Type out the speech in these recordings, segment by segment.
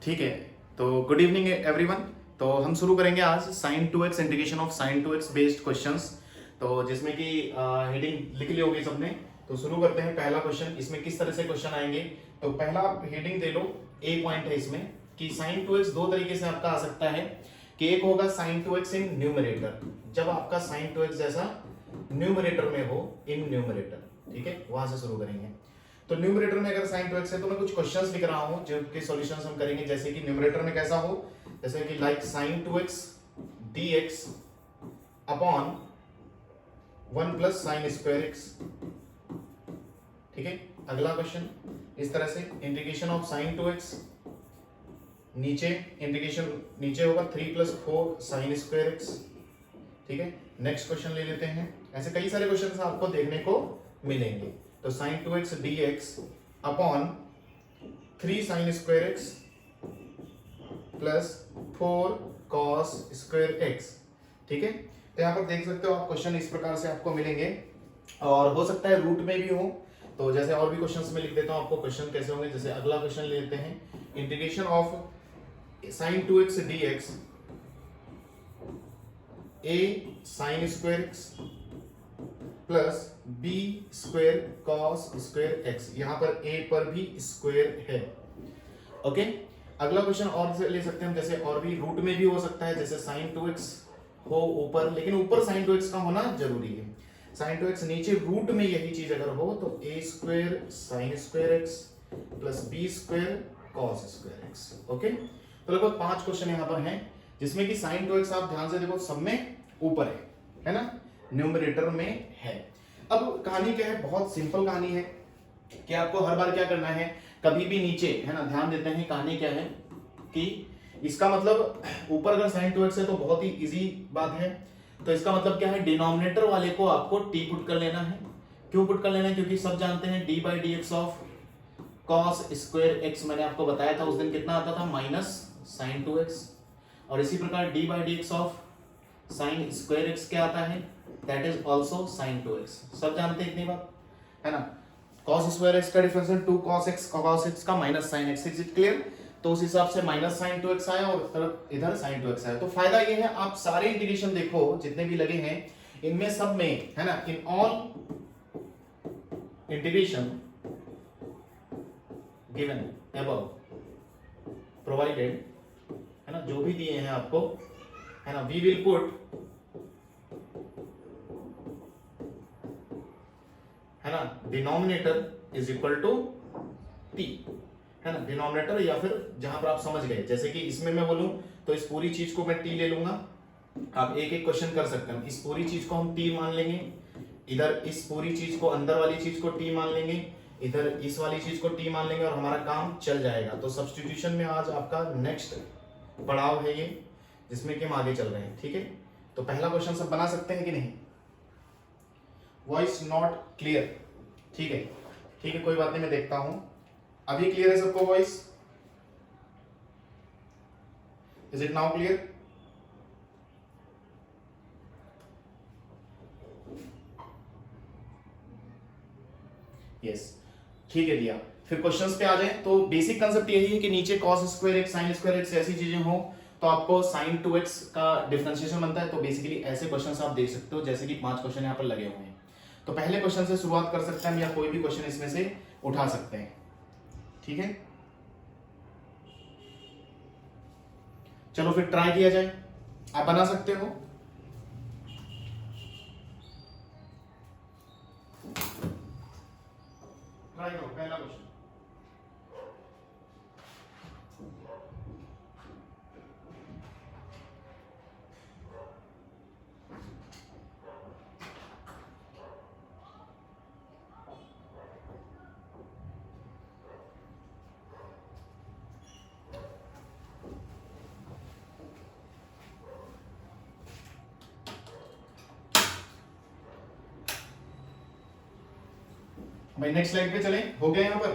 ठीक है, तो गुड इवनिंग एवरीवन। तो हम शुरू करेंगे आज sine 2x integration of sine 2x based questions. तो जिसमें कि हेडिंग लिख ली होगी सबने। तो शुरू करते हैं पहला क्वेश्चन। इसमें किस तरह से क्वेश्चन आएंगे, तो पहला हेडिंग दे लो, ए पॉइंट है इसमें कि साइन 2x दो तरीके से आपका आ सकता है कि एक होगा साइन 2x इन न्यूमरेटर, जब आपका साइन 2x जैसा न्यूमरेटर में हो, इन न्यूमरेटर। ठीक है, वहां से शुरू करेंगे। तो न्यूमरेटर में अगर साइन 2x है तो मैं कुछ क्वेश्चंस लिख रहा हूं जो के सॉल्यूशंस हम करेंगे। जैसे कि न्यूमरेटर में कैसा हो, जैसे कि like sine 2x dx upon 1 plus sine square x। ठीक है, अगला क्वेश्चन इस तरह से इंटीग्रेशन ऑफ साइन 2x, नीचे इंटीग्रेशन नीचे होगा 3 प्लस 4 साइन स्क्वायर x। ठीक है, नेक्स्ट क्वेश्चन ले लेते हैं। ऐसे कई सारे क्वेश्चन आपको देखने को मिलेंगे। तो sine 2x dx upon 3 sine square x plus 4 cos square x। ठीक है, तो यहाँ पर देख सकते हो आप क्वेश्चन इस प्रकार से आपको मिलेंगे, और हो सकता है रूट में भी हो। तो जैसे और भी क्वेश्चंस में लिख देता हूँ आपको क्वेश्चन कैसे होंगे। जैसे अगला क्वेश्चन ले लेते हैं, integration of sine 2x dx a sine square x plus b square cos square x. यहां पर ए पर भी स्क्वायर है। ओके, अगला क्वेश्चन और से ले सकते हैं हम, जैसे और भी रूट में भी हो सकता है, जैसे साइन 2x हो ऊपर, लेकिन ऊपर साइन 2x का होना जरूरी है। साइन 2x नीचे रूट में यही चीज अगर हो तो a square sine square x plus b square cos square x. Okay, तो लगभग 5 क्वेश्चन यहां पर हैं, जिसमें कि साइन 2x आप ध्यान से देखो सब में ऊपर है ना, न्यूमरेटर में है। अब कहानी क्या है, बहुत सिंपल कहानी है कि आपको हर बार क्या करना है, कभी भी नीचे है ना, ध्यान देते हैं कहानी क्या है कि इसका मतलब ऊपर अगर साइन 2x है तो बहुत ही इजी बात है। तो इसका मतलब क्या है, डिनोमिनेटर वाले को आपको टी पुट कर लेना है। क्यों पुट कर लेना है, क्योंकि सब जानते हैं D by D x of cos square x, मैंने आपको बताया था उस दिन कितना आता था, माइनस साइन 2x। और इसी प्रकार D by D x of sine square x क्या आता है, that is also sign 2x। सब जानते हैं इतनी बात है ना। cos स्क्वायर एक्स का डिफरेंस है 2 cos x का minus sine x। Is it clear. तो उस हिसाब से माइनस साइन 2x आया और तरफ इधर साइन 2x आया। तो फायदा ये है, आप सारे इंटीग्रेशन देखो जितने भी लगे हैं, इनमें सब में है ना, in all integration given above provided है ना, जो भी दिए हैं आपको है ना, वी विल पुट है ना, denominator is equal to t है ना, डिनोमिनेटर, या फिर जहां पर आप समझ गए, जैसे कि इसमें मैं बोलूं तो इस पूरी चीज को मैं टी ले लूंगा। आप एक एक क्वेश्चन कर सकते हैं, इस पूरी चीज को हम टी मान लेंगे, इधर इस पूरी चीज को, अंदर वाली चीज को टी मान लेंगे, इधर इस वाली चीज को टी मान लेंगे, और हमारा काम चल जाएगा। तो सब्स्टिट्यूशन में आज आपका नेक्स्ट पड़ाव है ये, जिसमें कि हम आगे चल रहे हैं। ठीक है, तो पहला क्वेश्चन सब बना सकते हैं कि नहीं, वॉइस नॉट क्लियर। ठीक है, ठीक है, कोई बात नहीं, मैं देखता हूं। अभी क्लियर है सबको voice, is it now clear. Yes, ठीक है दिया। फिर क्वेश्चंस पे आ जाए तो बेसिक कंसेप्ट यही है कि नीचे cos square x sign square x ऐसी चीजें हो तो आपको sin 2x का डिफरेंशिएशन बनता है। तो बेसिकली ऐसे क्वेश्चंस आप देख सकते हो, जैसे कि 5 क्वेश्चन यहाँ पर लगे हुए हैं। तो पहले क्वेश्चन से शुरुआत कर सकते हैं हम, या कोई भी क्वेश्चन इसमें से उठा सकते हैं। ठीक है, चलो फिर ट्राई किया जाए। आप बना सकते हो। ट्राई करो पहला क्वेश्चन। भाई नेक्स्ट स्लाइड पे चलें, हो गया यहां पर,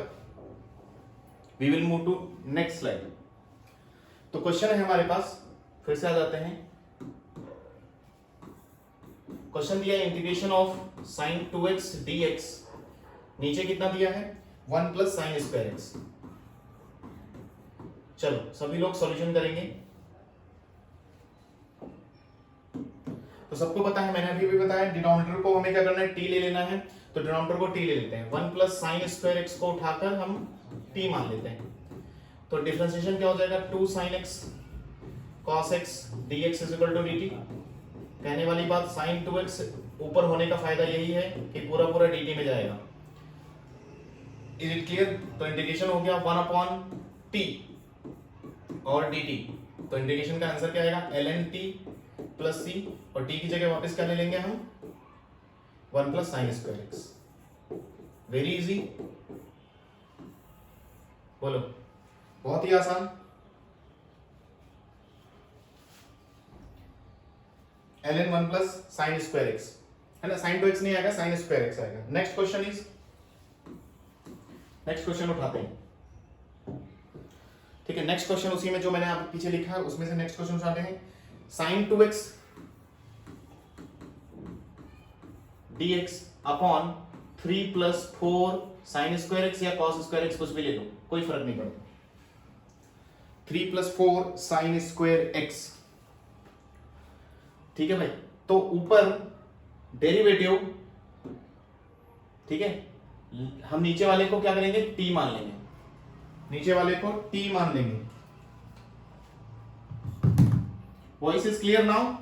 we will move to next slide. तो क्वेश्चन है हमारे पास, फिर से आ जाते हैं। क्वेश्चन दिया है integration of sine 2x dx, नीचे कितना दिया है 1 प्लस साइन स्क्वायर एक्स। चलो सभी लोग सॉल्यूशन करेंगे। तो सबको पता है, मैंने अभी भी बताया, डिनोमिनेटर को हमें क्या करना है, t ले लेना है। तो डिनोमिनेटर को t ले लेते हैं, 1 प्लस साइन स्क्वायर एक्स को उठाकर हम t मान लेते हैं। तो डिफरेंशिएशन क्या हो जाएगा, 2 sin x cos x dx is equal to dt। कहने वाली बात, sin 2x ऊपर होने का फायदा यही है कि पूरा पूरा dt में जाएगा। Is it clear? तो इंटीग्रेशन हो गया 1 अपॉन t और dt। तो इंटीग्रेशन का आंसर क्या आएगा, ln t प्लस c, और t की जगह वापस क्या ले लेंगे हम, 1 plus sine square x. Very easy, बोलो, बहुत ही आसान। ln 1 plus sine square x है ना, साइन 2x नहीं आएगा, साइन स्क्वायर एक्स आएगा। Next question is, next question उठाते हैं, ठीक है। नेक्स्ट क्वेश्चन उसी में जो मैंने आप पीछे लिखा है उसमें से नेक्स्ट क्वेश्चन उठाते हैं। Sine 2x dx upon 3 plus 4 sine square x या कॉस स्क्वायर एक्स, कुछ भी ले लो, कोई फर्क नहीं पड़ता। 3 प्लस 4 साइन स्क्वायर एक्स, ठीक है भाई। तो ऊपर डेरिवेटिव, ठीक है, हम नीचे वाले को क्या करेंगे, t मान लेंगे, नीचे वाले को t मान लेंगे। Voice is clear now?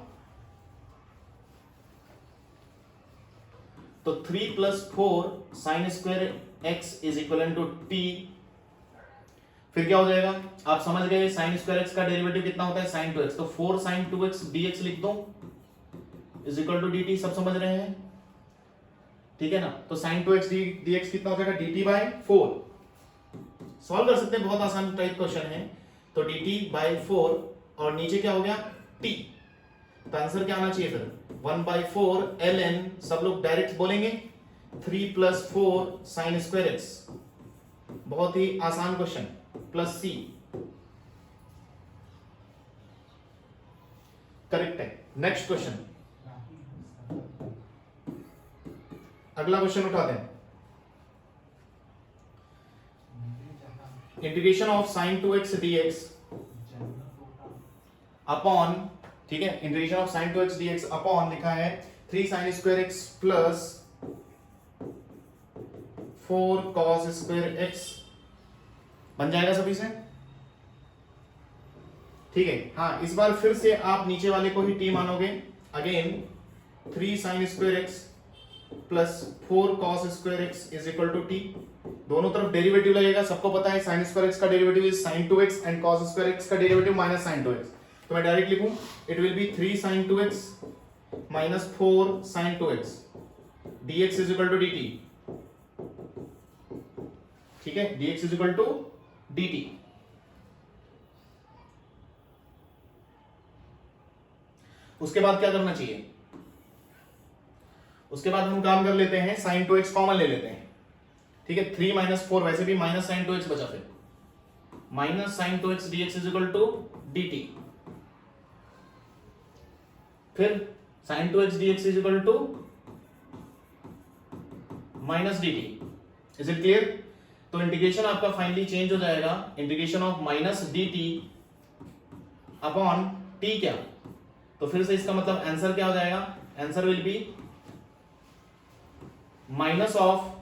तो 3 plus 4 sine square x is equal to t. फिर क्या हो जाएगा, आप समझ गए, साइन स्क्वायर एक्स का डेरिवेटिव कितना होता है, साइन 2x। तो 4 साइन 2x dx लिख दो इज इक्वल टू dt, सब समझ रहे हैं, ठीक है ना। तो साइन 2x dx कितना हो जाएगा, dt बाय 4। सॉल्व कर सकते हैं, बहुत आसान टाइप क्वेश्चन है। तो dt बाय 4 और नीचे क्या हो गया, t। तो आंसर क्या आना चाहिए फिर, 1/4 ln, सब लोग डायरेक्ट बोलेंगे, 3 प्लस 4 साइन स्क्वायर एक्स। बहुत ही आसान क्वेश्चन, प्लस c, करेक्ट है। नेक्स्ट क्वेश्चन, अगला क्वेश्चन उठाते हैं। Integration of sine 2x dx upon, ठीक है, integration of sine 2x dx upon लिखा है 3 sine square x plus 4 cos square x, बन जाएगा सभी से, ठीक है। हाँ, इस बार फिर से आप नीचे वाले को ही t मानोगे। Again 3 sine square x plus 4 cos square x is equal to t. दोनों तरफ डेरिवेटिव लगेगा, सबको पता है साइन स्क्वायर एक्स का derivative is sine 2x and cos square x का डेरिवेटिव माइनस साइन 2x। तो मैं डायरेक्ट लिखूं, it will be 3 sine 2x minus 4 sine 2x dx is equal to dt, ठीक है, dx is equal to dt। उसके बाद क्या करना चाहिए, उसके बाद हम काम कर लेते हैं, साइन 2x कॉमन ले लेते हैं, ठीक है। 3 माइनस 4, वैसे भी माइनस साइन 2x बचा, फिर minus sine 2x dx is equal to dt। फिर sine 2x dx is equal to minus dt। Is it clear? तो इंटीग्रेशन आपका फाइनली चेंज हो जाएगा, integration of minus dt upon t क्या, तो फिर से इसका मतलब आंसर क्या हो जाएगा, answer will be minus of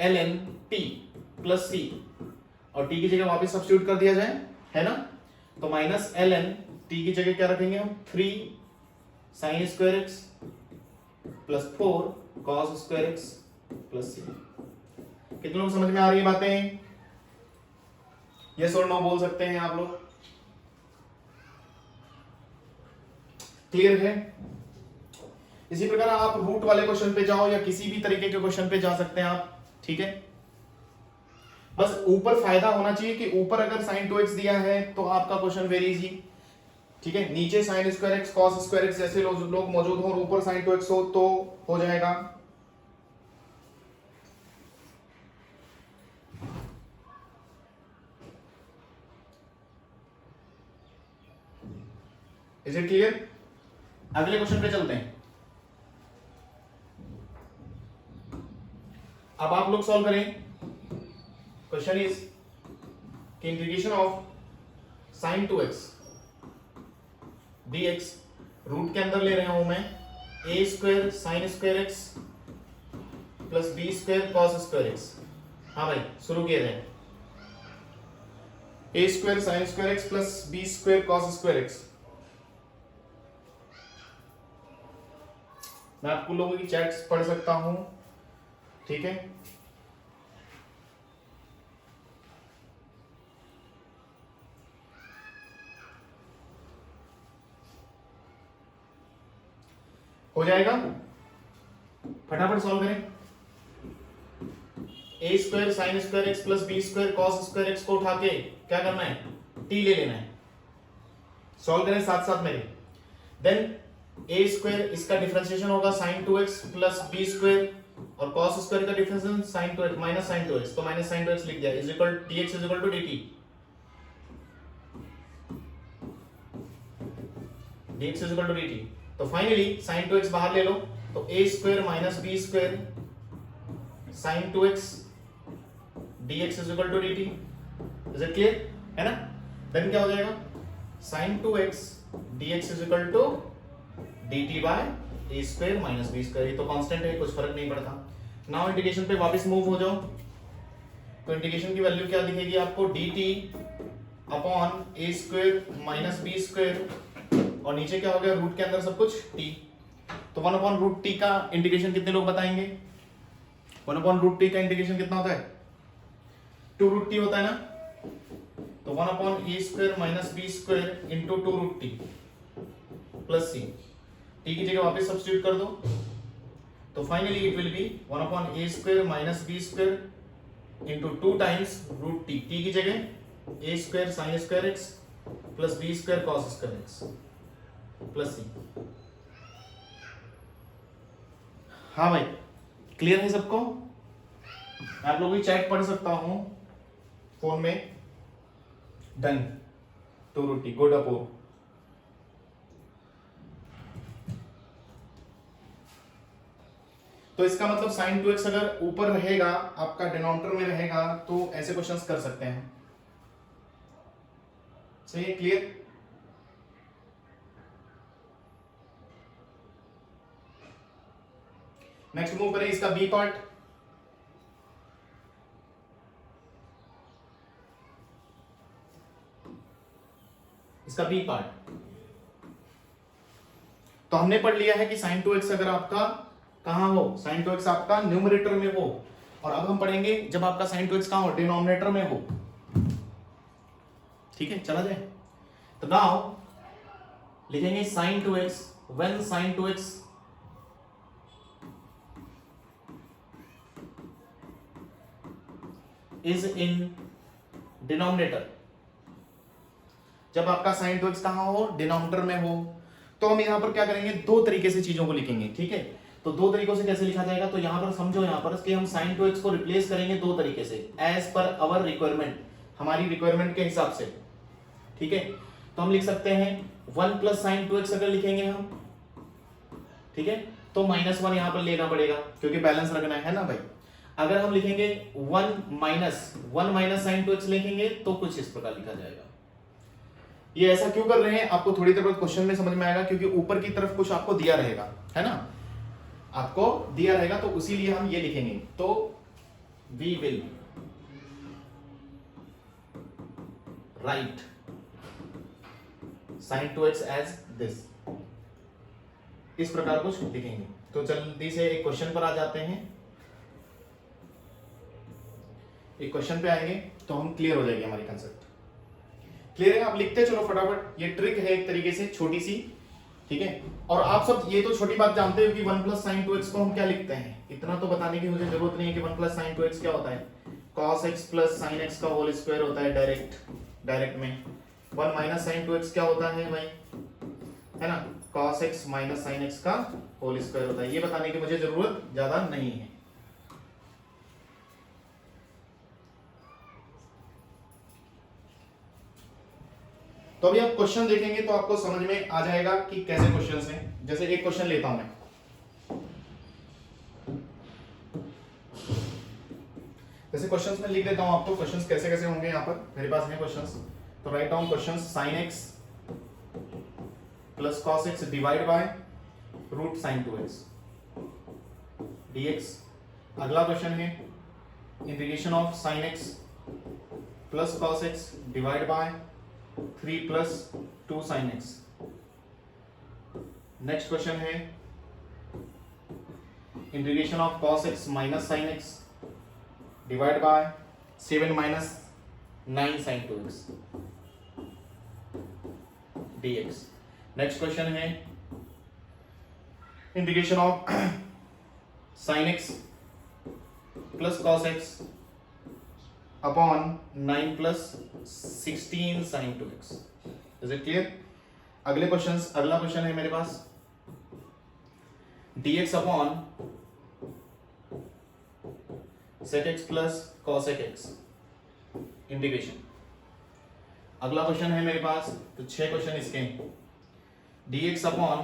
ln t plus c, और t की जगह वापस सब्स्टिट्यूट कर दिया जाए, है ना। तो माइनस ln t की जगह क्या रखेंगे हम, 3 sine square x plus 4 cos square x plus c। कितने लोग समझ में आ रही है बातें? यस और नो बोल सकते हैं आप लोग, क्लियर है? इसी प्रकार आप रूट वाले क्वेश्चन पे जाओ या किसी भी तरीके के क्वेश्चन पे जा सकते हैं आप, ठीक है। बस ऊपर फायदा होना चाहिए कि ऊपर अगर साइन 2x दिया है तो आपका क्वेश्चन वेरी इजी, ठीक है। नीचे sign square x cos square x जैसे लोग मौजूद हो और ऊपर साइन 2x हो तो हो जाएगा। Is it clear? अगले क्वेश्चन पे चलते हैं। अब आप लोग सॉल्व करें। क्वेश्चन इज कि integration of sine 2x dx, root के अंदर ले रहा हूं मैं a square sine square x plus b square cos square x. हाँ भाई शुरू किया जाए। a square sine square x plus b square cos square x. मैं आपको लोगों की चैट्स पढ़ सकता हूं, ठीक है। हो जाएगा, फटाफट सॉल्व करें। A square sine square x plus b square cos square x को उठा के क्या करना है, टी ले लेना है। सॉल्व करें साथ साथ मेरे। देन ए स्क्वायर इसका डिफरेंशिएशन होगा sine 2x plus b square और कॉस स्क्वायर का differentiation sine 2x minus sine 2x, तो माइनस साइन 2x लिख दिया is equal dx is equal to dt। dx is equal to dt। तो finally sine 2x बाहर ले लो, तो a square minus b square sine 2x dx is equal to dt। Is it clear, है ना। Then क्या हो जाएगा, sine 2x dx is equal to dt by a square minus b square. ये तो कांस्टेंट है, कुछ फर्क नहीं पड़ता। नाउ इंटीग्रेशन पे वापस मूव हो जाओ, तो इंटीग्रेशन की वैल्यू क्या दिखेगी आपको, dt upon a square minus b square और नीचे क्या हो गया, रूट के अंदर सब कुछ t। तो 1 अपॉन रूट टी का इंटीग्रेशन कितने लोग बताएंगे, 1 अपॉन रूट टी का इंटीग्रेशन कितना होता है, 2 रूट टी होता है ना। तो 1 upon a square minus b square into 2 root t plus c, t की जगह वापस सब्स्टिट्यूट कर दो, तो finally it will be 1 upon a square minus b square into 2 times root t, t की जगह a square sine square x plus b square cos square x plus c. हाँ भाई क्लियर है सबको। आप लोगों की चैट पढ़ सकता हूं फोन में। डन, 2 रूट टी, गुड अपोर। तो इसका मतलब साइन 2x अगर ऊपर रहेगा, आपका डिनोमिनेटर में रहेगा, तो ऐसे क्वेश्चंस कर सकते हैं। सही है, क्लियर। नेक्स्ट मूव करें इसका बी पार्ट। इसका बी पार्ट तो हमने पढ़ लिया है कि साइन 2x अगर आपका कहां हो, साइन 2x आपका न्यूमरेटर में हो, और अब हम पढ़ेंगे जब आपका साइन 2x कहां हो, डिनोमिनेटर में हो। ठीक है, चला जाए। तो नाउ लिखेंगे sine 2x when sine 2x is in denominator. जब आपका साइन 2x कहां हो, डिनोमिनेटर में हो, तो हम यहां पर क्या करेंगे, 2 तरीके से चीजों को लिखेंगे। ठीक है, तो 2 तरीकों से कैसे लिखा जाएगा, तो यहां पर समझो, यहां पर कि हम साइन 2x को रिप्लेस करेंगे 2 तरीके से, एज पर अवर रिक्वायरमेंट, हमारी रिक्वायरमेंट के हिसाब से। ठीक है, तो हम लिख सकते हैं 1 प्लस साइन 2x अगर लिखेंगे हम, ठीक है, तो -1 यहां पर लेना पड़ेगा क्योंकि बैलेंस रखना है ना भाई। अगर हम लिखेंगे 1 माइनस साइन 2x लिखेंगे तो कुछ इस प्रकार लिखा जाएगा। ये ऐसा क्यों कर रहे हैं आपको थोड़ी देर बाद क्वेश्चन में समझ में आएगा, क्योंकि ऊपर की तरफ कुछ आपको दिया रहेगा, है ना, आपको दिया रहेगा, तो उसीलिए हम ये लिखेंगे। तो we will write sine 2x as this, इस प्रकार कुछ लिखेंगे। तो जल्दी से एक क्वेश्चन पर आ जाते हैं। एक क्वेश्चन पे आएंगे तो हम क्लियर हो जाएगी हमारी कंसेप्ट। क्लियर है, आप लिखते चलो फटाफट। ये ट्रिक है एक तरीके से छोटी सी, ठीक है। और आप सब ये तो छोटी बात जानते हो कि 1 प्लस साइन 2x को हम क्या लिखते हैं, इतना तो बताने की मुझे जरूरत नहीं है कि 1 प्लस साइन 2x क्या होता है। cos x plus sine x का होल स्क्वायर होता है डायरेक्ट में। 1 माइनस साइन 2x क्या होता है भाई, है ना, cos x minus sine x का होल स्क्वायर होता है। ये बताने की मुझे जरूरत ज्यादा नहीं है। तो अभी आप क्वेश्चन देखेंगे तो आपको समझ में आ जाएगा कि कैसे क्वेश्चंस हैं। जैसे एक क्वेश्चन लेता हूं मैं, जैसे क्वेश्चंस में लिख देता हूं आपको, क्वेश्चंस कैसे कैसे होंगे यहाँ पर मेरे पास है क्वेश्चंस। तो write down questions, sine x plus cos x divide by root sine 2x dx। अगला क्वेश्चन है integration of sine x plus cos x divide by 3 plus 2 sine x. Next question है integration of cos x minus sine x divide by 7 minus 9 sine 2x dx। Next question है integration of sine x plus cos x upon 9 plus 16 sine 2x। Is it clear? अगला question है मेरे पास dx upon sec x plus cosec x integration. अगला question है मेरे पास, तो 6 question इसके हैं, dx upon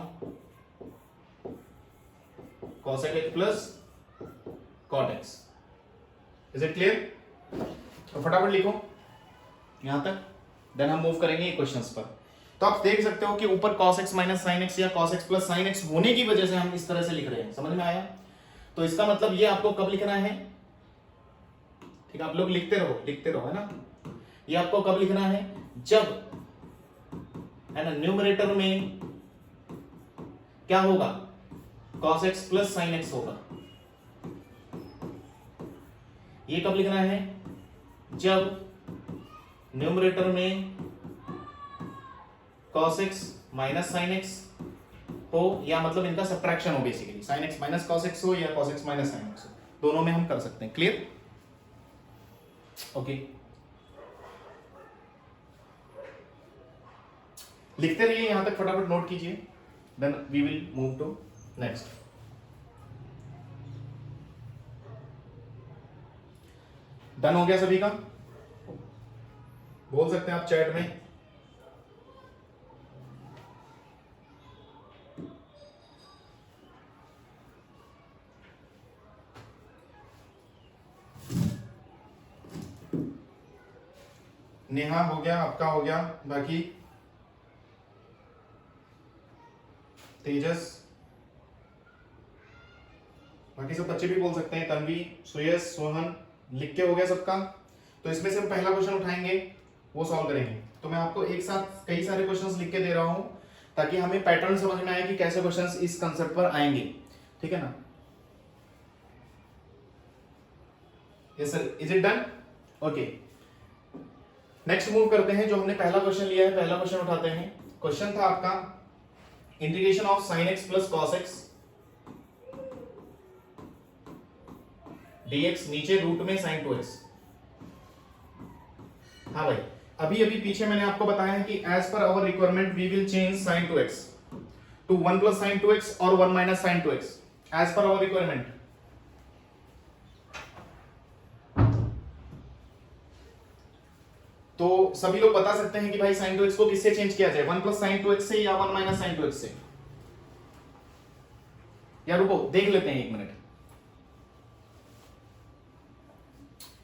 cosec x plus cot x। Is it clear? तो फटाफट लिखो यहां तक, देन हम मूव करेंगे क्वेश्चंस पर। तो आप देख सकते हो कि ऊपर cos x minus sine x या cos x plus sine x होने की वजह से हम इस तरह से लिख रहे हैं। समझ में आया? तो इसका मतलब ये आपको कब लिखना है, ठीक है, आप लोग लिखते रहो है ना। ये आपको कब लिखना है, जब है ना न्यूमरेटर में क्या होगा, cos x plus sine x होगा। ये कब लिखना है, जब न्यूमरेटर में cos x minus sine x हो, या मतलब इनका सब्ट्रैक्शन हो, basically sin x minus cos x हो या cos x minus sin x हो, दोनों में हम कर सकते हैं। क्लियर? ओके, लिखते रहिए यहां तक, फटाफट नोट कीजिए, then we will move to next. Done हो गया सभी का? बोल सकते हैं आप चैट में। नेहा हो गया, आपका हो गया, बाकी तेजस, बाकी सब बच्चे भी बोल सकते हैं, तन्वी, सुयश, सोहन, लिख के हो गया सबका। तो इसमें से हम पहला क्वेश्चन उठाएंगे, वो सॉल्व करेंगे। तो मैं आपको एक साथ कई सारे क्वेश्चंस लिख के दे रहा हूं ताकि हमें पैटर्न समझ में आए कि कैसे क्वेश्चंस इस कंसेप्ट पर आएंगे, ठीक है ना। Yes sir, is it done? Okay, next move करते हैं। जो हमने पहला क्वेश्चन लिया है, पहला क्वेश्चन उठाते हैं। क्वेश्चन था आपका integration of sine x plus cos x dx, नीचे रूट में साइन 2x। हाँ भाई, अभी पीछे मैंने आपको बताया है कि as per our requirement we will change sine 2x to 1 plus sine 2x और 1 minus sine 2x as per our requirement. तो सभी लोग बता सकते हैं कि भाई साइन 2x को किससे चेंज किया जाए, 1 प्लस साइन 2x से या 1 माइनस साइन 2x से? या रुको देख लेते हैं 1 मिनट,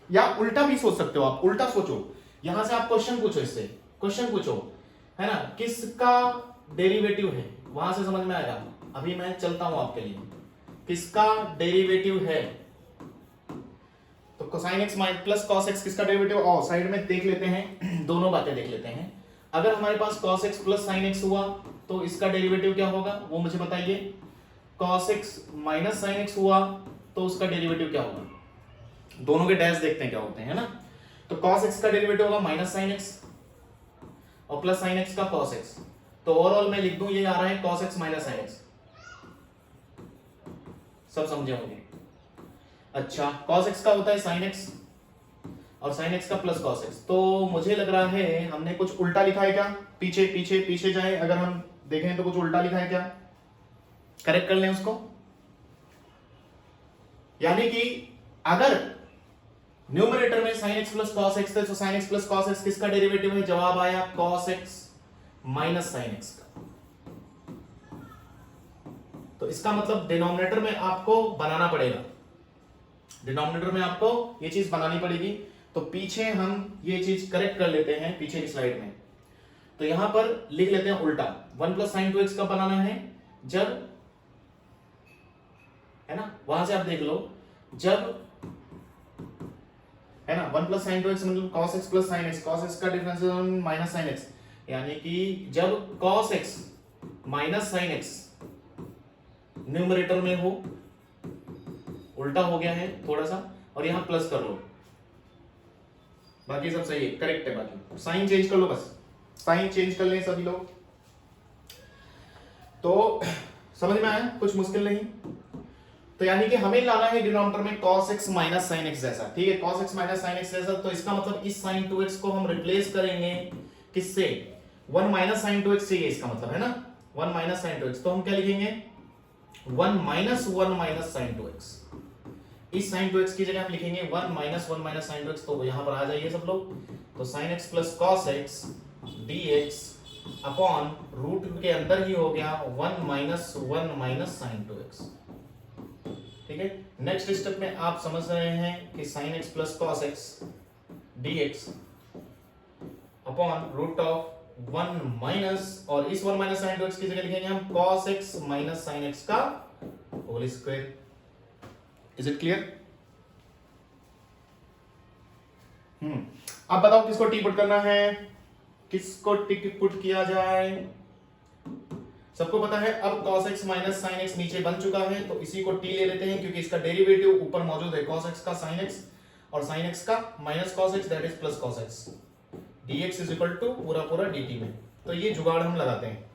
या उल्टा भी सोच सकते हो आप। उल्टा सोचो, यहां से आप क्वेश्चन पूछो, इससे क्वेश्चन पूछो, है ना, किसका डेरिवेटिव है, वहां से समझ में आएगा। अभी मैं चलता हूं आपके लिए, किसका डेरिवेटिव है। तो cosine x plus cos x किसका डेरिवेटिव, और साइड में देख लेते हैं, दोनों बातें देख लेते हैं। अगर हमारे पास cos x plus sine x हुआ तो इसका डेरिवेटिव क्या होगा, वो मुझे बताइए। cos x minus sine x हुआ तो उसका डेरिवेटिव क्या होगा। दोनों के डैश देखते हैं क्या होते हैं, है ना। तो cos x का डेरिवेटिव होगा माइनस साइन एक्स और प्लस साइन एक्स का cos x। तो ओवरऑल मैं लिख दूं, ये आ रहा है cos x minus sine x. सब समझे होंगे। अच्छा, cos x का होता है sin x और sin x का प्लस cos x। तो मुझे लग रहा है हमने कुछ उल्टा लिखा है क्या, पीछे पीछे पीछे जाए अगर हम देखें तो कुछ उल्टा लिखा है क्या, करेक्ट कर लें उसको। यानी कि अगर न्यूमरेटर में sin x plus cos x थे तो sin x plus cos x किसका डेरिवेटिव है, जवाब आया cos x minus sin x का। तो इसका मतलब डिनोमिनेटर में आपको बनाना पड़ेगा, डिनोमिनेटर में आपको ये चीज बनानी पड़ेगी। तो पीछे हम ये चीज करेक्ट कर लेते हैं पीछे की स्लाइड में। तो यहां पर लिख लेते हैं उल्टा, 1 प्लस साइन 2x कब बनाना है, जब, है ना, वहां से आप देख लो, जब, है ना, 1 प्लस साइन 2x मतलब cos x plus sine x, cos x का डिफरेंस माइनस साइन x, यानी कि जब cos x minus sine x numerator में हो, उल्टा हो गया है थोड़ा सा, और यहां प्लस कर लो, बाकी सब सही है, करेक्ट है। बाकी साइन चेंज कर लो, बस साइन चेंज कर लें सभी लोग। तो समझ में आया, कुछ मुश्किल नहीं। तो यानी कि हमें लाना है डिनोमिनेटर में cos x minus sine x जैसा, ठीक है, cos x minus sine x जैसा। तो इसका मतलब इस साइन 2x को हम रिप्लेस करेंगे किससे, 1 माइनस साइन 2x चाहिए, इसका मतलब है ना 1 माइनस साइन 2x। तो हम क्या लिखेंगे, 1 माइनस 1 माइनस साइन 2x। इस साइन 2x की जगह हम लिखेंगे 1 माइनस साइन 2x। तो यहां पर आ जाइए सब लोग। तो sine x plus cos x dx upon root के अंदर ही हो गया 1 माइनस साइन 2x, ठीक है। नेक्स्ट स्टेप में आप समझ रहे हैं कि sine x plus cos x dx upon root of 1 minus, और इस 1 माइनस साइन 2x की जगह लिखेंगे हम cos x minus sine x का whole square. Is it clear? अब बताओ किसको टी पुट करना है, किसको टिक पुट किया जाए। सबको पता है अब cos x minus sine x नीचे बन चुका है, तो इसी को t ले लेते हैं क्योंकि इसका डेरिवेटिव ऊपर मौजूद है, cos x का sin x और sin x का minus cos x that is plus cos x, dx is equal to पूरा पूरा dt में। तो ये जुगाड़ हम लगाते हैं।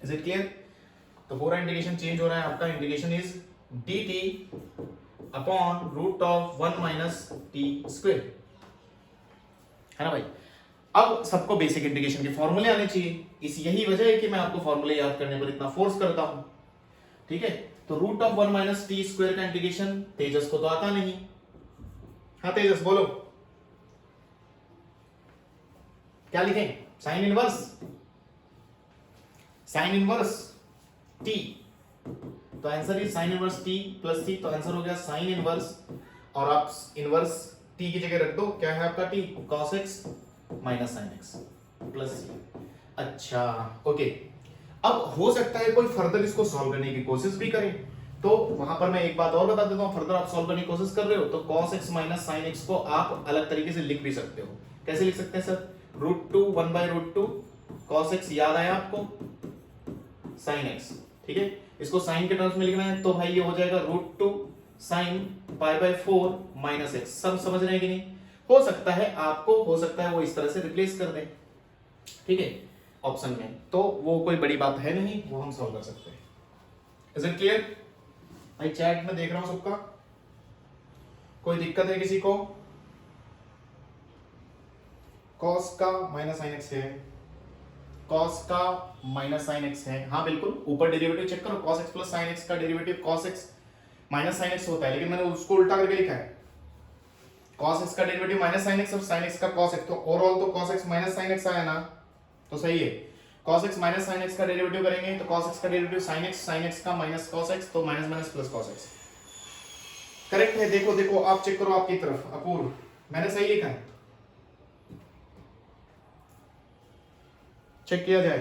Is it clear? तो पूरा इंटीग्रेशन चेंज हो रहा है आपका, integration is dt upon root of 1 minus t square, है ना भाई। अब सबको बेसिक इंटीग्रेशन के फॉर्मूले आने चाहिए, इस यही वजह है कि मैं आपको फॉर्मूले याद करने पर इतना फोर्स करता हूं, ठीक है। तो root of 1 minus t square का इंटीग्रेशन तेजस को तो आता नहीं। हाँ तेजस बोलो क्या लिखें, साइन इनवर्स टी। तो answer is sine inverse t plus t, तो आंसर हो गया साइन इनवर्स, और आप इनवर्स टी की जगह रख दो, क्या है आपका t, cos x minus sine x plus c. अच्छा ओके, अब हो सकता है कोई फर्दर इसको सॉल्व करने की कोशिश भी करे, तो वहां पर मैं एक बात और बता देता हूं, फर्दर आप सॉल्व करने की कोशिश कर रहे हो तो cos x minus sine x को आप अलग तरीके से लिख भी सकते हो। कैसे लिख सकते हैं सर, √2 1 बाय √2 cos x, याद आया आपको, sin x, ठीक है। इसको साइन के टर्म्स में लिखना है तो भाई ये हो जाएगा √2 sin pi by 4 minus x। सब समझ रहे हैं कि नहीं? हो सकता है आपको, हो सकता है वो इस तरह से रिप्लेस कर दे, ठीक है, ऑप्शन में, तो वो कोई बड़ी बात है नहीं, वो हम सॉल्व कर सकते हैं। Is it clear? भाई चैट में देख रहा हूं सबका, कोई दिक्कत है किसी को? cos का माइनस साइन x है, cos का माइनस साइन x है, हाँ बिल्कुल, ऊपर डेरिवेटिव चेक करो, cos x plus sine x का derivative cos x minus sine x होता है, लेकिन मैंने उसको उल्टा करके लिखा है, cos x का डेरिवेटिव माइनस साइन x और sin x का cos x, तो ओवरऑल तो cos x minus sine x आया ना, तो सही है। cos x minus sine x का डेरिवेटिव करेंगे तो cos x का डेरिवेटिव sin x का माइनस cos x, तो minus minus plus cos x, correct है। देखो देखो आप चेक करो आपकी तरफ, अपूर्व मैंने सही लिखा है, चेक किया जाए।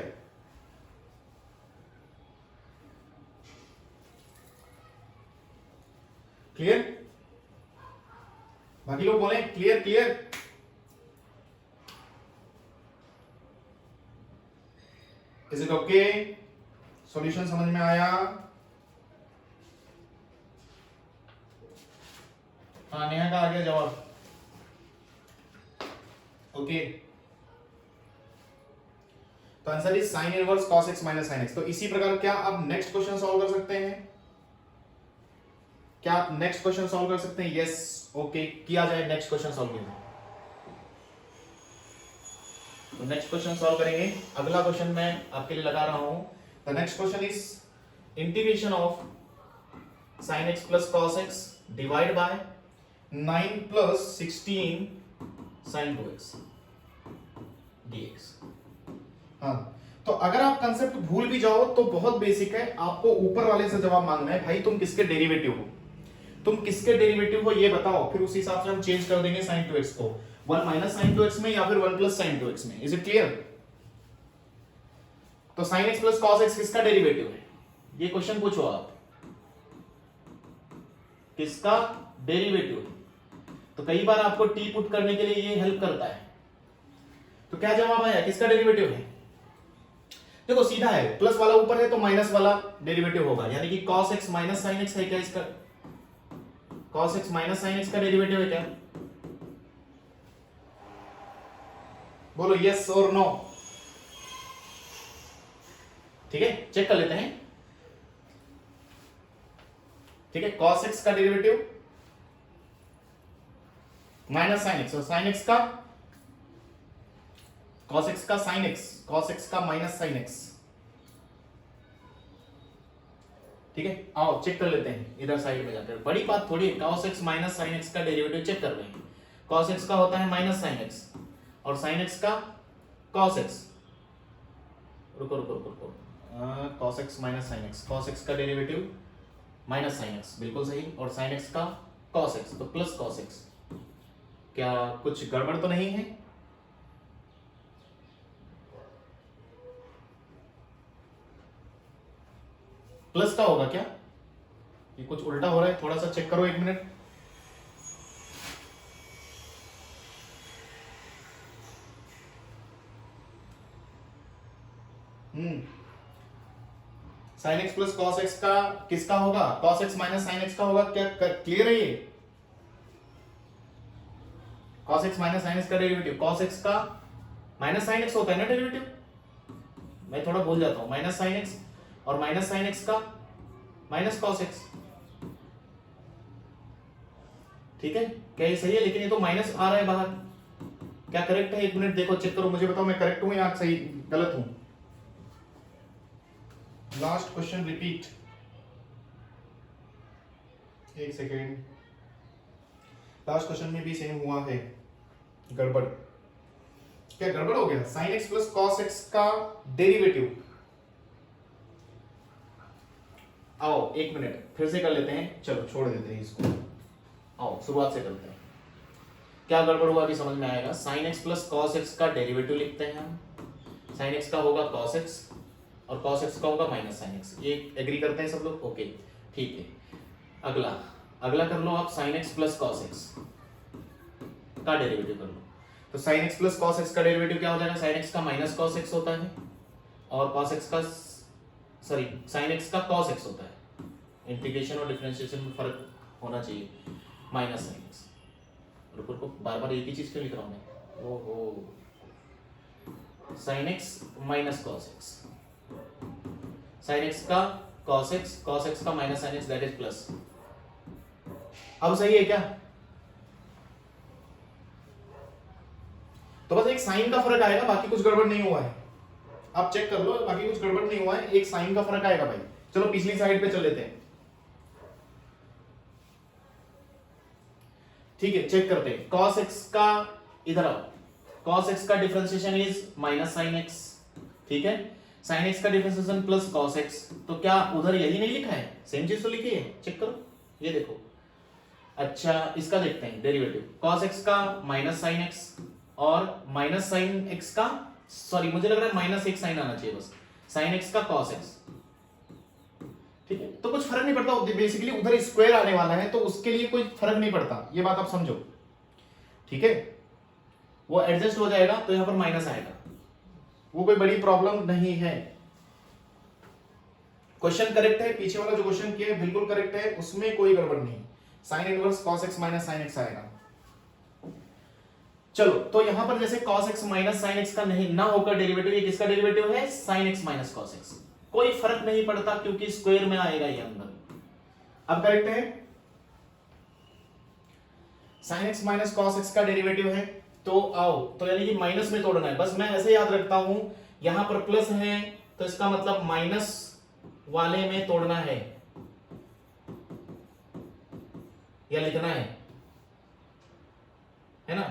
क्लियर? बाकी लोग बोले clear clear. Is it okay? Solution समझ में आया? हाँ नेहा का आ गया जवाब, ओके। तो answer is sine inverse cos x minus sine x। तो इसी प्रकार क्या आप नेक्स्ट क्वेश्चन सॉल्व कर सकते हैं? क्या आप नेक्स्ट क्वेश्चन सॉल्व कर सकते हैं? यस ओके, किया जाए, नेक्स्ट क्वेश्चन सॉल्व कीजिए। तो नेक्स्ट क्वेश्चन सॉल्व करेंगे, अगला क्वेश्चन मैं आपके लिए लगा रहा हूं। The next question is integration of sin x plus cos x divide bye 9 plus 16 sin 2x dx। हाँ, तो अगर आप कंसेप्ट भूल भी जाओ तो बहुत बेसिक है, आपको ऊपर वाले से जवाब मांगना है, भाई तुम किसके डेरिवेटिव हो। तुम किसके डेरिवेटिव हो ये बताओ, फिर उसी हिसाब से हम चेंज कर देंगे sin 2x को 1 माइनस साइन 2x में या फिर 1 प्लस साइन 2x में। Is it clear? तो sin x plus cos x किसका डेरिवेटिव है, ये क्वेश्चन पूछो आप, किसका डेरिवेटिव है? तो कई बार आपको टी पुट करने के लिए ये हेल्प करता है। तो क्या जवाब आया, किसका डेरिवेटिव है? देखो सीधा है, प्लस वाला ऊपर है तो माइनस वाला डेरिवेटिव होगा, यानी कि cos x minus sin x है क्या इसका? cos x minus sin x का डेरिवेटिव है क्या? बोलो यस और नो। ठीक है, चेक कर लेते हैं। ठीक है, cos x का डेरिवेटिव माइनस sin x, और sin x का cos x का sin x, cos x का माइनस sin x। ठीक है, आओ चेक कर लेते हैं इधर साइड में जाकर, बड़ी बात थोड़ी है। cos x minus sin x का डेरिवेटिव चेक कर रहे हैं। cos x का होता है माइनस sin x और sin x का cos x। रुको रुको रुको रुको, cos x minus sin x, cos x का डेरिवेटिव माइनस sin x, बिल्कुल सही, और sin x का cos x, तो प्लस cos x। क्या कुछ गड़बड़ तो नहीं है? प्लस का होगा क्या? ये कुछ उल्टा हो रहा है, थोड़ा सा चेक करो, 1 minute. sin x plus cos x का किसका होगा? cos x minus sin x का होगा क्या? क्लियर है ये? cos x minus sin x का डेरिवेटिव, cos x का माइनस sin x होता है ना डेरिवेटिव, मैं थोड़ा भूल जाता हूं, माइनस sin x और माइनस sin x का माइनस cos x। ठीक है, क्या ये सही है? लेकिन ये तो माइनस आ रहा है बाहर, क्या करेक्ट है? 1 मिनट देखो, चेक करो, मुझे बताओ मैं करेक्ट हूं या सही गलत हूं। Last question repeat, 1 second. Last question में भी सेम हुआ है गड़बड़। क्या गड़बड़ हो गया? sin x plus cos x का डेरिवेटिव, आओ 1 मिनट फिर से कर लेते हैं, चलो छोड़ देते हैं इसको, आओ शुरुआत से करते हैं। क्या गड़बड़ हुआ अभी समझ में आएगा। sin x plus cos x का डेरिवेटिव लिखते हैं हम, sin x का होगा cos x और cos x का होगा माइनस sin x। ये एग्री करते हैं सब लोग? ओके ठीक है। अगला कर लो आप, sin x plus cos x का डेरिवेटिव कर लो। तो sin x plus cos x का डेरिवेटिव क्या हो जाएगा? sin x का माइनस cos x होता है और cos x का sin x का cos x होता है। इंटीग्रेशन और डिफरेंशिएशन में फर्क होना चाहिए, माइनस sin x। रुको रुको, बार बार एक ही चीज क्यों लिख रहा हूं मैं? ओहो, sin x minus cos x, sin x का cos x का minus sin x, that is plus. अब सही है क्या? तो बस एक साइन का फर्क आएगा, बाकी कुछ गड़बड़ नहीं हुआ है। आप चेक कर लो, बाकी कुछ गड़बड़ नहीं हुआ है, एक साइन का फर्क आएगा भाई। चलो पिछली साइड पे चल लेते हैं। ठीक है, चेक करते हैं। cos x का, इधर आओ, cos x का differentiation is minus sin x। ठीक है, sin x का डिफरेंशिएशन प्लस cos x। तो क्या उधर यही नहीं लिखा है? सेम चीज तो लिखी है, चेक करो, ये देखो। अच्छा, इसका देखते हैं डेरिवेटिव, cos x का माइनस sin x और माइनस sin x का, सॉरी मुझे लग रहा है माइनस एक साइन आना चाहिए बस, sin x का cos x। ठीक है, तो कुछ फर्क नहीं पड़ता, बेसिकली उधर स्क्वायर आने वाला है तो उसके लिए कोई फर्क नहीं पड़ता, ये बात आप समझो। ठीक है, वो एडजस्ट हो जाएगा तो यहां पर माइनस आएगा, वो कोई बड़ी प्रॉब्लम नहीं है। क्वेश्चन करेक्ट है, पीछे वाला जो क्वेश्चन किया है बिल्कुल करेक्ट है, उसमें कोई गड़बड़ नहीं। Sign inverse cos x minus sin x आएगा। चलो, तो यहां पर जैसे cos x minus sin x का नहीं ना होकर डेरिवेटिव, ये किसका डेरिवेटिव है? sin x minus cos x। कोई फर्क नहीं पड़ता क्योंकि स्क्वायर में आएगा ये अंदर। अब करेक्ट है, sin x minus cos x का डेरिवेटिव है, तो आओ, तो यानी कि माइनस में तोड़ना है। बस मैं ऐसे याद रखता हूं, यहां पर प्लस है तो इसका मतलब माइनस वाले में तोड़ना है या लिखना है ना।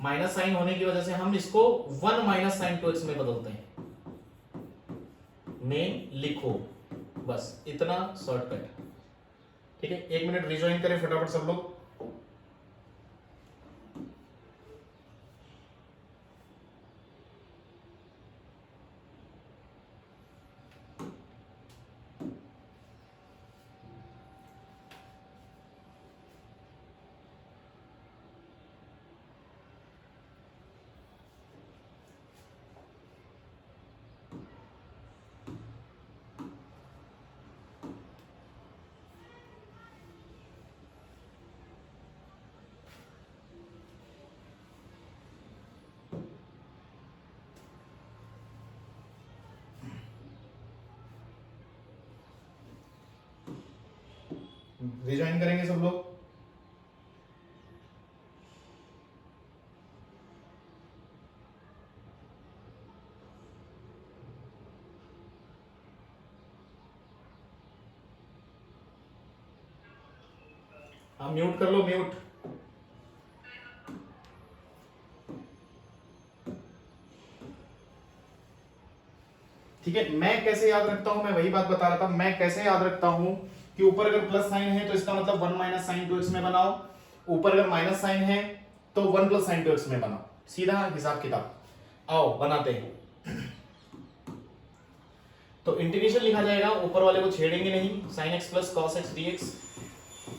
माइनस साइन होने की वजह से हम इसको 1 माइनस साइन 2x में बदलते हैं, में लिखो, बस इतना शॉर्टकट। ठीक है, 1 मिनट रिजॉइन करें फटाफट सब लोग। रिजॉइन करेंगे सब लोग। हाँ, म्यूट कर लो, म्यूट। ठीक है, मैं कैसे याद रखता हूं, मैं वही बात बता रहा था, मैं कैसे याद रखता हूं कि ऊपर अगर प्लस साइन है तो इसका मतलब 1 माइनस साइन 2x में बनाओ, ऊपर अगर माइनस साइन है तो 1 प्लस साइन 2x में बनाओ, सीधा हिसाब किताब। आओ बनाते हैं। तो इंटीग्रेशन लिखा जाएगा, ऊपर वाले को छेड़ेंगे नहीं, sin x plus cos x dx।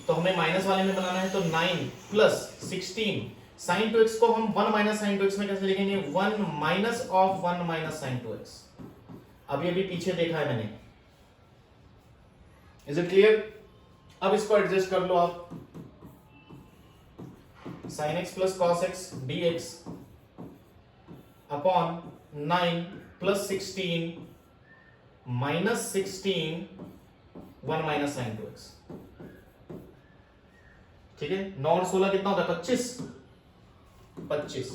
तो हमें माइनस वाले में बनाना है, तो 9 प्लस 16 sin 2x को हम 1 माइनस sin 2x में कैसे लिखेंगे, 1 minus of 1 minus sin 2x। अभी अभी पीछे देखा है मैंने, इज इट क्लियर? अब इसको एडजस्ट कर लो आप, sin x plus cos x dx upon 9 plus 16 minus 16 1 minus sine 2x। ठीक है, 9 और 16 कितना होता है, 25। 25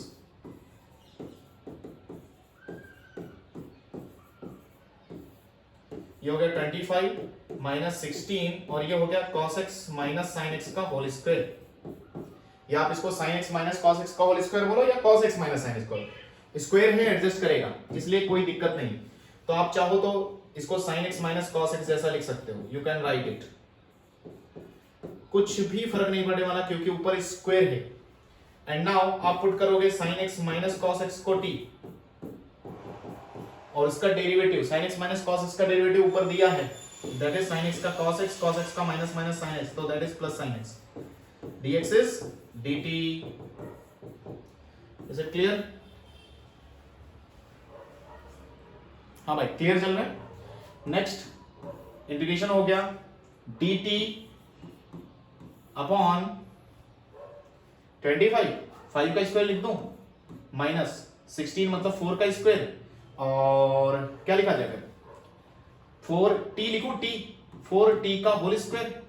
ये हो गया 25 माइनस 16 और ये हो गया cos x minus sine x का होल स्क्वायर। या आप इसको sin x minus cos x का होल स्क्वायर बोलो या cos x minus sin x को, स्क्वायर है एडजस्ट करेगा, इसलिए कोई दिक्कत नहीं। तो आप चाहो तो इसको sin x minus cos x जैसा लिख सकते हो, यू कैन राइट इट, कुछ भी फर्क नहीं पड़ने वाला क्योंकि ऊपर स्क्वायर है। एंड नाउ आप पुट करोगे sin x minus cos x को t और इसका derivative sin x minus cos x का डेरिवेटिव ऊपर दिया है, दैट इज sin x का cos x का माइनस माइनस sin x, तो that is plus sin x, dx is dt। Is it clear? हाँ भाई क्लियर चल रहा है। नेक्स्ट इंटीग्रेशन हो गया dt अपॉन 25, 5 का स्क्वायर लिख दूं, माइनस 16 मतलब 4 का स्क्वायर, और क्या लिखा जाएगा, 4t लिखूं, t 4t का होल स्क्वायर,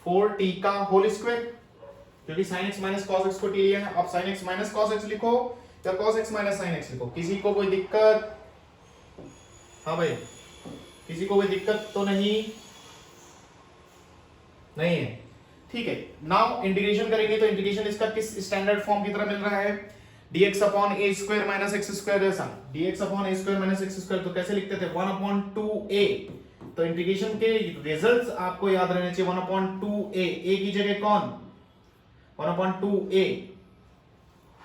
4t का होल स्क्वायर, क्योंकि sin x minus cos x को t लिया है। आप sin x minus cos x लिखो या cos x minus sin x लिखो, किसी को कोई दिक्कत? हाँ भाई, किसी को कोई दिक्कत तो नहीं है? ठीक है, नाउ इंटीग्रेशन करेंगे तो इंटीग्रेशन इसका किस स्टैंडर्ड फॉर्म की तरह मिल रहा है, dx upon a square minus x square जैसा, dx upon a square minus x square. तो कैसे लिखते थे, 1 अपॉन 2a। तो इंटीग्रेशन के रिजल्ट्स आपको याद रहने चाहिए, 1 अपॉन 2a, a की जगह कौन, 1 अपॉन 2a,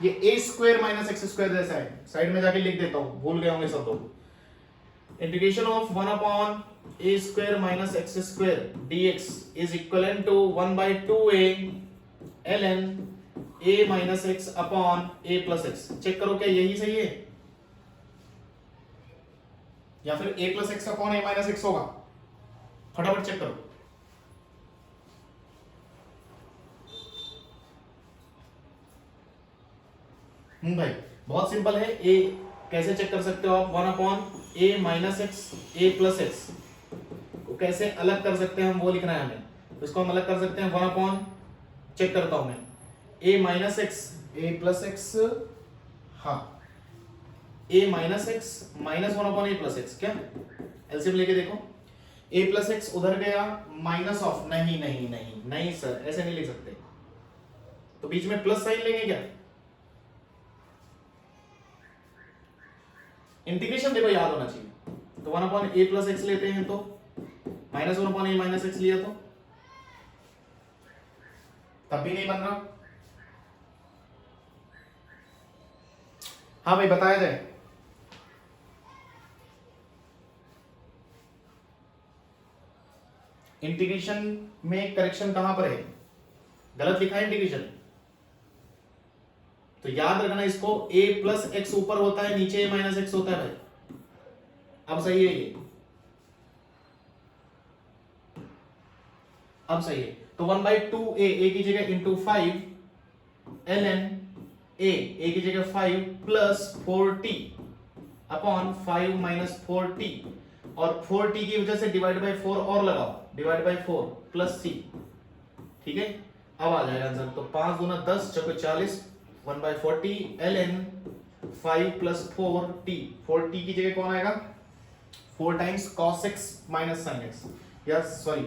ये a square minus x square जैसा है, साइड में जाके लिख देता हूं, भूल गए होंगे सब लोग। Integration of 1 upon a square minus x square dx is equivalent to 1 by 2a ln a minus x upon a plus x। Check करो क्या यही सही है, या फिर a plus x upon a minus x होगा, फटाफट चेक करो। भाई बहुत सिंपल है, a कैसे चेक कर सकते हो आप, 1 upon a minus x a plus x को कैसे अलग कर सकते हैं हम, वो लिखना है हमें। तो इसको हम अलग कर सकते हैं, 1 अपॉन, चेक करता हूं मैं, a minus x a plus x, हाँ a minus x minus 1 upon a plus x, क्या एलसीएम लेके देखो, a प्लस x उधर गया, माइनस ऑफ, नहीं नहीं नहीं नहीं सर ऐसे नहीं लिख सकते, तो बीच में प्लस साइन लेंगे क्या, इंटीग्रेशन देखो याद होना चाहिए। तो 1 अपॉन a प्लस x लेते हैं तो माइनस 1 अपॉन ए माइनस एक्स लिया तो तब भी नहीं बन रहा। हाँ भाई बताया जाए। इंटीग्रेशन में करेक्शन कहां पर है? गलत लिखा है इंटीग्रेशन, तो याद रखना इसको, a प्लस एक्स ऊपर होता है, नीचे a माइनस एक्स होता है भाई। अब सही है ये, अब सही है। तो 1/2a, a की जगह इंटू 5 ln a की जगह 5 plus 4t upon 5 minus 4t, और 4t की वजह से डिवाइड बाय 4 और लगाओ, डिवाइड बाय 4 प्लस c। ठीक है, अब आ जाएगा आंसर। तो 5 दूना 10 चौके 40, 1/40 ln 5 प्लस 4t। 4t की जगह कौन आएगा? 4 times cos x minus sin x, या sorry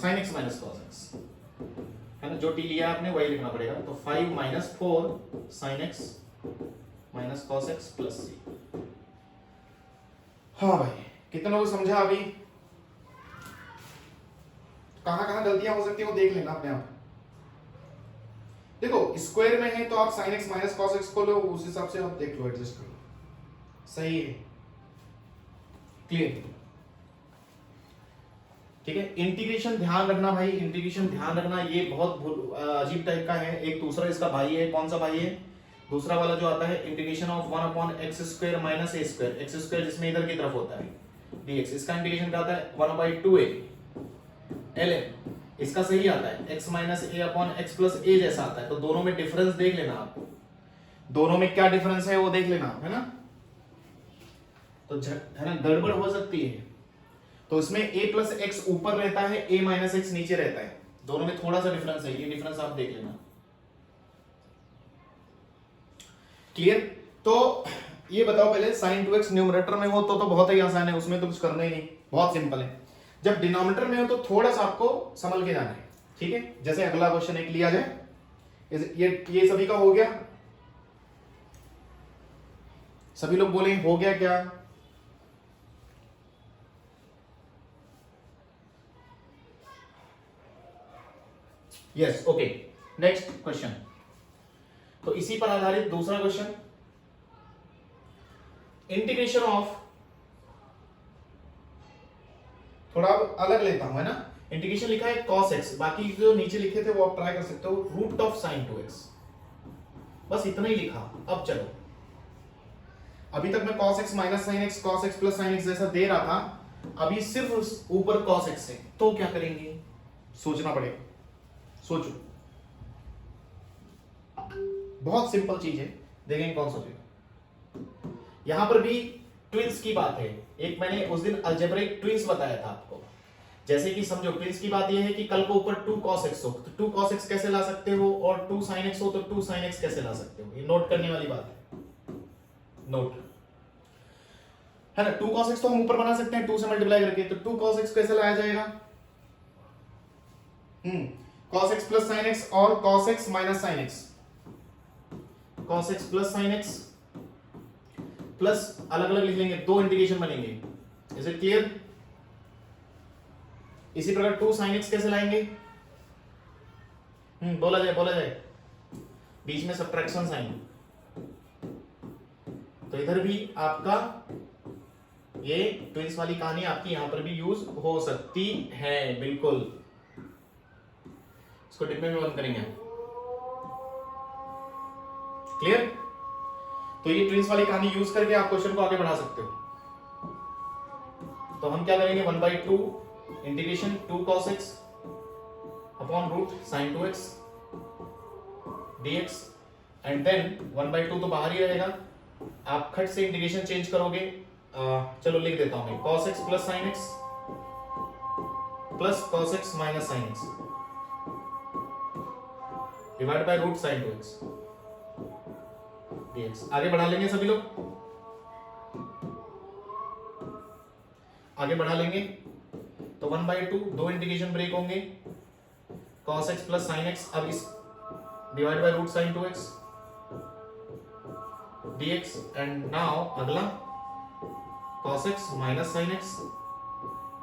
sin x minus cos x, है ना? जो t लिया आपने वही लिखना पड़ेगा। तो 5 minus 4 sin x minus cos x plus c। हाँ भाई, कितने लोगों को समझा? अभी कहां कहां गलतियां हो सकती है वो देख लेना अपने आप। देखो स्क्वायर में है तो आप sin x minus cos x को लो, उस हिसाब से आप देख लो, एडजस्ट कर लो। सही है, क्लियर? ठीक है। इंटीग्रेशन ध्यान रखना भाई, इंटीग्रेशन ध्यान रखना, ये बहुत अजीब टाइप का है। एक दूसरा इसका भाई है, कौन सा भाई है? दूसरा वाला जो आता है integration of 1 upon x square minus a square, x square जिसमें इधर की तरफ होता है dx, इसका इंटीग्रेशन क्या आता है? 1/2a ln, इसका सही आता है x माइनस ए अपॉन एक्स प्लस ए जैसा आता है। तो दोनों में डिफरेंस देख लेना आपको, दोनों में क्या डिफरेंस है वो देख लेना, है ना? तो है ना, गड़बड़ हो सकती है। तो इसमें a प्लस एक्स ऊपर रहता है, a माइनस एक्स नीचे रहता है, दोनों में थोड़ा सा डिफरेंस है, ये डिफरेंस आप देख लेना। क्लियर? तो ये बताओ पहले, sin 2x न्यूमरेटर में हो तो बहुत ही आसान है, उसमें तो कुछ करना ही नहीं, बहुत सिंपल है। जब डिनोमिनेटर में हो तो थोड़ा सा आपको संभल के जाना है, ठीक है? जैसे अगला क्वेश्चन एक लिया जाए, ये सभी का हो गया? सभी लोग बोले हो गया क्या? Yes, okay. नेक्स्ट क्वेश्चन, तो इसी पर आधारित दूसरा क्वेश्चन, इंटीग्रेशन ऑफ, थोड़ा अलग लेता हूं, है ना? इंटीग्रेशन लिखा है cos x, बाकी जो नीचे लिखे थे वो आप ट्राई कर सकते हो, रूट ऑफ sin 2x, बस इतना ही लिखा। अब चलो, अभी तक मैं cos x minus sin x, cos x plus sin x जैसा दे रहा था, अभी सिर्फ ऊपर cos x है, तो क्या करेंगे? सोचना पड़ेगा, सोचो। बहुत सिंपल चीज है, देखेंगे कौन सोचेगा। यहां पर भी ट्विंस की बात है, एक मैंने उस दिन अलजेब्रिक ट्विंस बताया था आपको। जैसे कि समझो, ट्विंस की बात यह है कि कल को ऊपर 2 cos x हो तो 2 cos x कैसे ला सकते हो, और 2 sin x हो तो 2 sin x कैसे ला सकते हो, ये नोट करने वाली बात है, नोट, है ना? 2 cos x तो हम ऊपर बना सकते हैं 2 से मल्टीप्लाई करके, तो 2 cos x कैसे लाया जाएगा? cos x plus sin x और cos x minus sin x, cos x plus sin x plus अलग अलग लिख लेंगे, दो इंटीग्रेशन बनेंगे। Is it clear? इसी प्रकार 2 sin x कैसे लाएंगे? बोला जाए, बीच में सब्ट्रैक्शन साइन, तो इधर भी आपका ये ट्विंस वाली कहानी आपकी यहां पर भी यूज हो सकती है, बिल्कुल। इसको डिब्बे में बंद करेंगे, क्लियर? तो ये ट्विंस वाली कहानी यूज करके आप क्वेश्चन को आगे बढ़ा सकते हो। तो हम क्या करेंगे, 1/2 integration 2 cos x upon root sin 2x dx, and then 1/2 तो बाहर ही रहेगा, आप खट से इंटीग्रेशन चेंज करोगे। चलो लिख देता हूं मैं, cos x plus sin x plus cos x minus sin x divide by root sin 2x dx। आगे बढ़ा लेंगे सभी लोग, आगे बढ़ा लेंगे। तो 1/2 दो इंटीग्रेशन ब्रेक होंगे, cos x plus sin x, अब इस divide by root sin 2x dx, and now अगला cos x minus sin x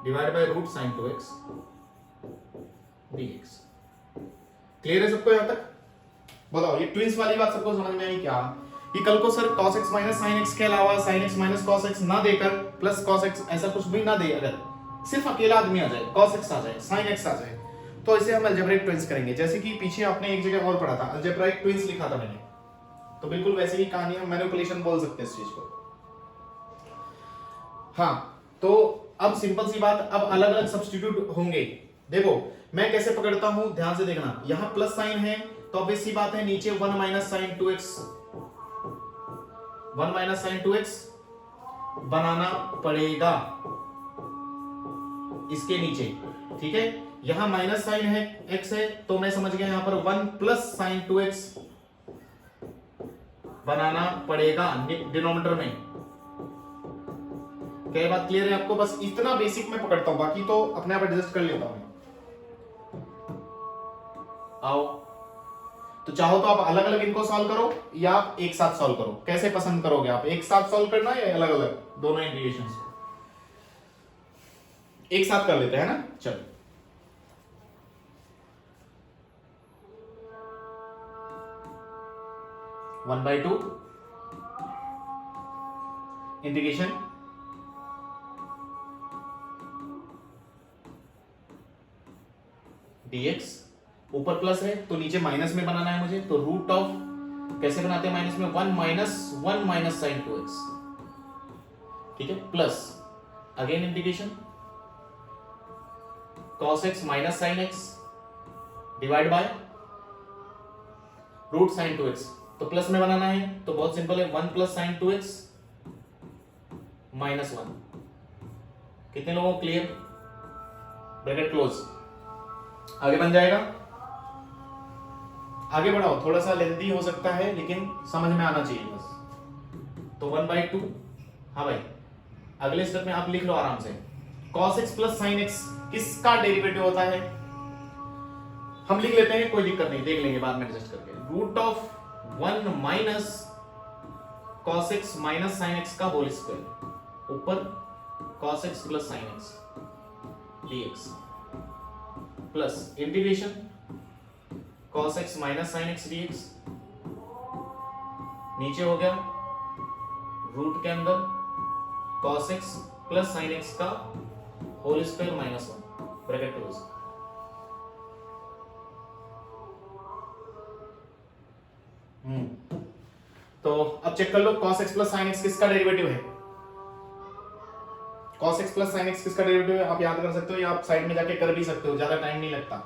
divide by root sine 2x dx। Clear है सबको यहां तक? बताओ ये ट्विंस वाली बात सबको समझ में आई क्या? कि कल को sir cos x minus sine x के अलावा sin x minus cos x ना देकर प्लस cos x ऐसा कुछ भी ना दे, अगर सिर्फ अकेला आदमी आ जाए, cos x आ जाए, sin x आ जाए, तो इसे हम अलजेब्रिक ट्विंस करेंगे। जैसे कि पीछे आपने एक जगह और पढ़ा था, अलजेब्रिक ट्विंस लिखा था मैंने, तो बिल्कुल वैसे ही कहानी हम मैनिपुलेशन बोल सकते हैं इस चीज को। हाँ, तो अब सिंपल सी बात, अब अलग अलग सब्स्टिट्यूट होंगे। देखो मैं कैसे पकड़ता हूं, ध्यान से देखना। यहां प्लस साइन है तो ऑब्वियस सी बात है नीचे 1 minus sine 2x, 1 minus sine 2x बनाना पड़ेगा इसके नीचे, ठीक है। यहां माइनस साइन है, x है, तो मैं समझ गया यहां पर 1 प्लस साइन 2x बनाना पड़ेगा डिनोमिनेटर में। क्या बात क्लियर है आपको? बस इतना बेसिक मैं पकड़ता हूं, बाकी तो अपने आप एडजस्ट कर लेता हूं। आओ, तो चाहो तो आप अलग अलग इनको सॉल्व करो या आप एक साथ सॉल्व करो, कैसे पसंद करोगे आप? एक साथ सॉल्व करना या अलग अलग दोनों इंटीग्रेशंस? एक साथ कर लेते हैं ना, चलो। One by two integration dx, ऊपर प्लस है तो नीचे माइनस में बनाना है मुझे, तो रूट ऑफ कैसे बनाते हैं माइनस में? 1 माइनस साइन 2x, ठीक है, plus again integration cos x minus sine x divide by root sine 2x, तो प्लस में बनाना है तो बहुत सिंपल है, 1 प्लस साइन 2x माइनस 1। कितने लोगों को क्लियर? Bracket close. आगे बन जाएगा, आगे बढ़ाओ, थोड़ा सा लेंथी हो सकता है लेकिन समझ में आना चाहिए बस। तो 1/2, हाँ भाई अगले स्टेप में आप लिख लो आराम से। cos x plus sin x किसका डेरिवेटिव होता है? हम लिख लेते हैं, कोई दिक्कत नहीं, देख लेंगे बाद में एडजस्ट करके। Root of 1 minus cos x minus sin x का होल स्क्वायर, ऊपर cos x plus sin x dx, plus integration cos x minus sin x dx, नीचे हो गया रूट के अंदर cos x plus sin x का whole square minus 1, bracket close. तो अब चेक कर लो cos x plus sin x किसका डेरिवेटिव है? cos x plus sin x किसका डेरिवेटिव है? आप याद कर सकते हो या आप साइड में जाके कर भी सकते हो, ज्यादा टाइम नहीं लगता।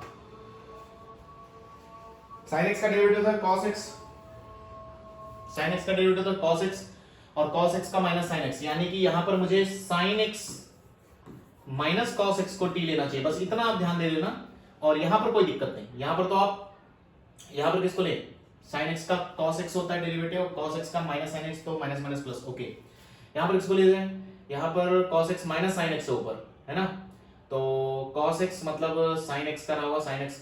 sin x का डेरिवेटिव था cos x, sin x का डेरिवेटिव था cos x, और cos x का माइनस sin x, यानी कि यहां पर मुझे sin x minus cos x को t लेना चाहिए, बस इतना आप ध्यान दे लेना। और यहां पर कोई दिक्कत नहीं, यहां पर तो आप यहां पर किसको ले, sin x का cos x होता है डेरिवेटिव, cos x का माइनस sin x तो माइनस माइनस प्लस, ओके। यहां पर किसको ले जाए, यहां पर cos x minus sin x से ऊपर है ना, तो cos x मतलब sin x का रहा होगा sin x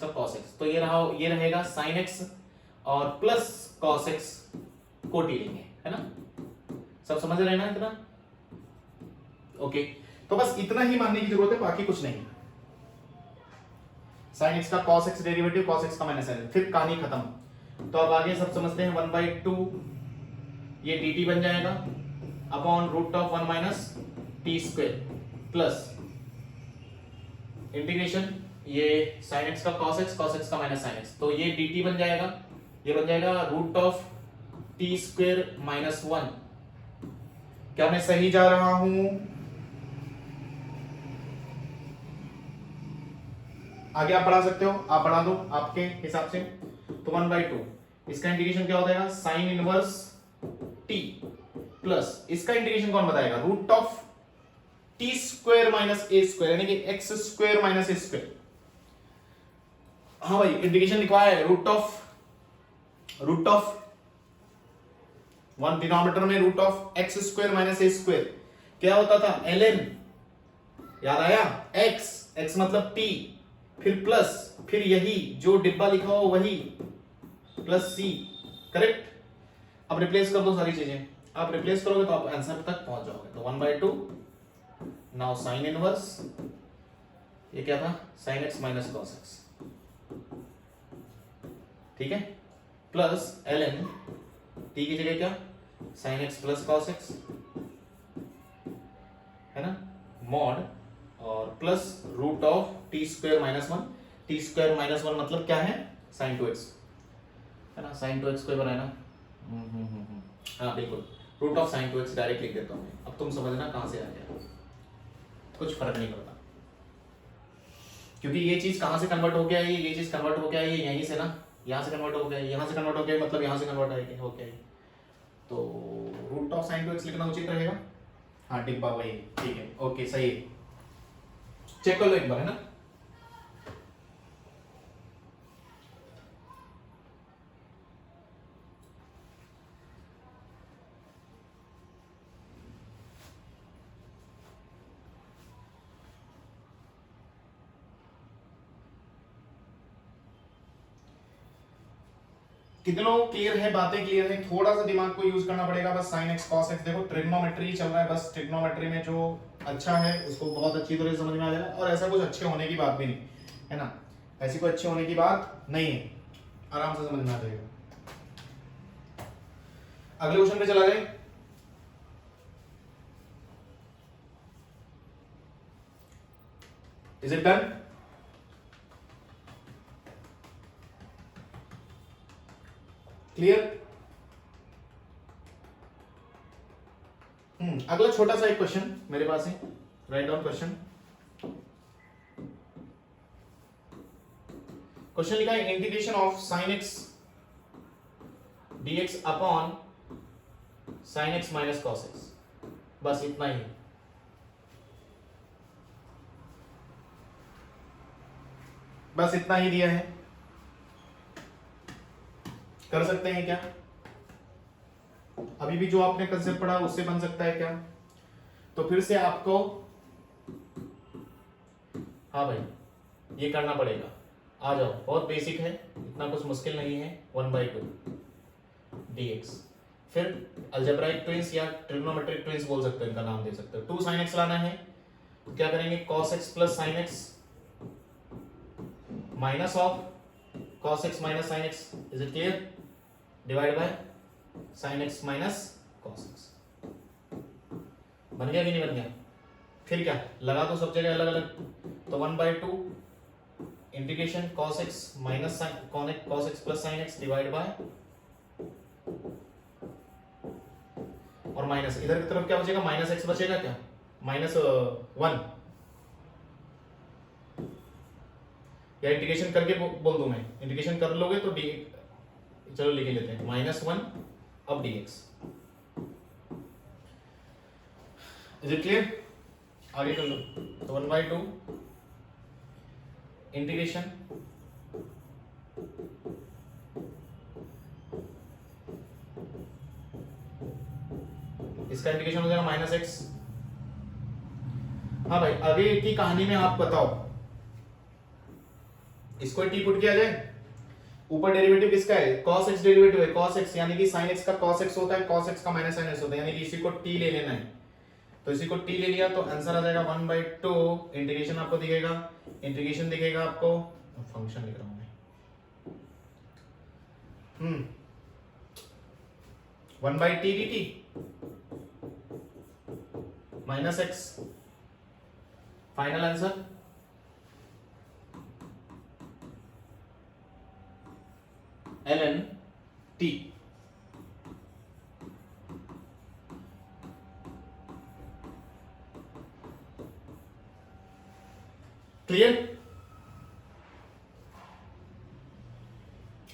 का cos x, तो ये रहेगा sin x और प्लस cos x को टी लेंगे, है ना। सब समझ रहे हैं ना इतना? ओके, तो बस इतना ही मानने की जरूरत है, बाकी कुछ नहीं। sin x का cos x derivative, cos x का माइनस sin x, फिर कहानी खत्म। तो अब आगे सब समझते हैं, 1/2 ये dt बन जाएगा upon root of 1 minus t square plus integration ये sin x का cos x का माइनस sin x, तो ये dt बन जाएगा, ये बन जाएगा root of t square minus 1। क्या मैं सही जा रहा हूं? आगे आप बढ़ा सकते हो, आप बढ़ा दो आपके हिसाब से। तो 1/2 इसका इंटीग्रेशन क्या हो जाएगा, साइन इनवर्स टी प्लस इसका इंटीग्रेशन कौन बताएगा, root of t square minus a square, यानी कि x square minus a square. हाँ भाई इंटीग्रेशन लिखवाया है, रूट ऑफ वन डिनोमिनेटर में root of x square minus a square क्या होता था, ln, याद आया, x मतलब t, फिर प्लस, फिर यही जो डिब्बा लिखा हो वही प्लस c, करेक्ट। अब रिप्लेस कर दो सारी चीजें, आप रिप्लेस करोगे तो आप आंसर तक पहुंच जाओगे। तो 1/2 नाउ साइन इनवर्स, ये क्या था, sine x minus cos x, ठीक है, प्लस ln t की जगह क्या, sine x plus cos x, है ना, मॉड और plus root of t square minus one, t square minus one मतलब क्या है, साइन टू एक्स, है ना, साइन टू एक्स को बनाना, हाँ बिल्कुल, root of sine two x direct लिख देता हूँ मैं, अब तुम समझना कहाँ से आ गया, कुछ फर्क नहीं पड़ता, क्योंकि ये चीज कहाँ से कन्वर्ट हो गया है, ये चीज कन्वर्ट हो गया है यहीं से ना, यहाँ से कन्वर्ट हो गया, यहाँ से कन्वर्ट हो गया, मतलब यहाँ से कन्वर्ट हो गया, तो root of sine two x लिखना उचित रहेगा, हाँ डिब्बा वही, ठीक है, ओके सही है, चेक कर लो एक बार, है ना। कितनों क्लियर है, बातें क्लियर है, थोड़ा सा दिमाग को यूज करना पड़ेगा बस, साइन एक्स कॉस एक्स, देखो ट्रिग्नोमेट्री चल रहा है, बस ट्रिग्नोमेट्री में जो अच्छा है उसको बहुत अच्छी तरह से समझ में आ जाएगा, और ऐसा कुछ अच्छे होने की बात भी नहीं है ना, ऐसी कोई अच्छे होने की बात नहीं है, आराम से समझ में आ जाएगा। अगले क्वेश्चन पे चला जाए, इज इट डन, क्लियर, अगला छोटा सा एक क्वेश्चन मेरे पास है, राइट डाउन क्वेश्चन, क्वेश्चन लिखा है integration of sine x dx upon sine x minus cos x, बस इतना ही, बस इतना ही दिया है, कर सकते हैं क्या, अभी भी जो आपने कंसेप्ट पढ़ा उससे बन सकता है क्या, तो फिर से आपको, हाँ भाई ये करना पड़ेगा, आ जाओ, बहुत बेसिक है, इतना कुछ मुश्किल नहीं है, 1/2 dx, फिर अलजेब्राइक ट्विंस या ट्रिग्नोमेट्रिक ट्विंस बोल सकते हो, इनका नाम दे सकते हो, 2 sin x लाना है, तो क्या करेंगे, cos x plus sin x minus of cos x minus sin x, is it clear, divide by sin x minus cos x, बन गया कि नहीं बन गया, फिर क्या लगा दो सब जगह अलग अलग, तो 1/2 integration cos x minus cos x plus sin x divide bye, और माइनस इधर की तरफ क्या बचेगा, माइनस एक्स बचेगा, क्या -1, या इंटीग्रेशन करके बोल दूं मैं, इंटीग्रेशन कर लोगे तो डी, चलो लिख लेते हैं -1 अब dx, इज इट क्लियर, आगे कर लो, तो 1/2 इंटीग्रेशन इसका इंटीग्रेशन हो जाएगा -x, हाँ भाई आगे की कहानी में आप बताओ, इसको टी पुट किया जाए, ऊपर डेरिवेटिव किसका है, cos x डेरिवेटिव है, cos x यानी कि sin x का cos x होता है, cos x का माइनस sin x होता है, यानी कि इसी को t ले लेना है, तो इसी को t ले लिया तो आंसर आ जाएगा 1/2, इंटीग्रेशन आपको दिखेगा, इंटीग्रेशन दिखेगा आपको, फंक्शन लिख रहा हूं मैं, 1/t dt minus x, final answer ln t, clear,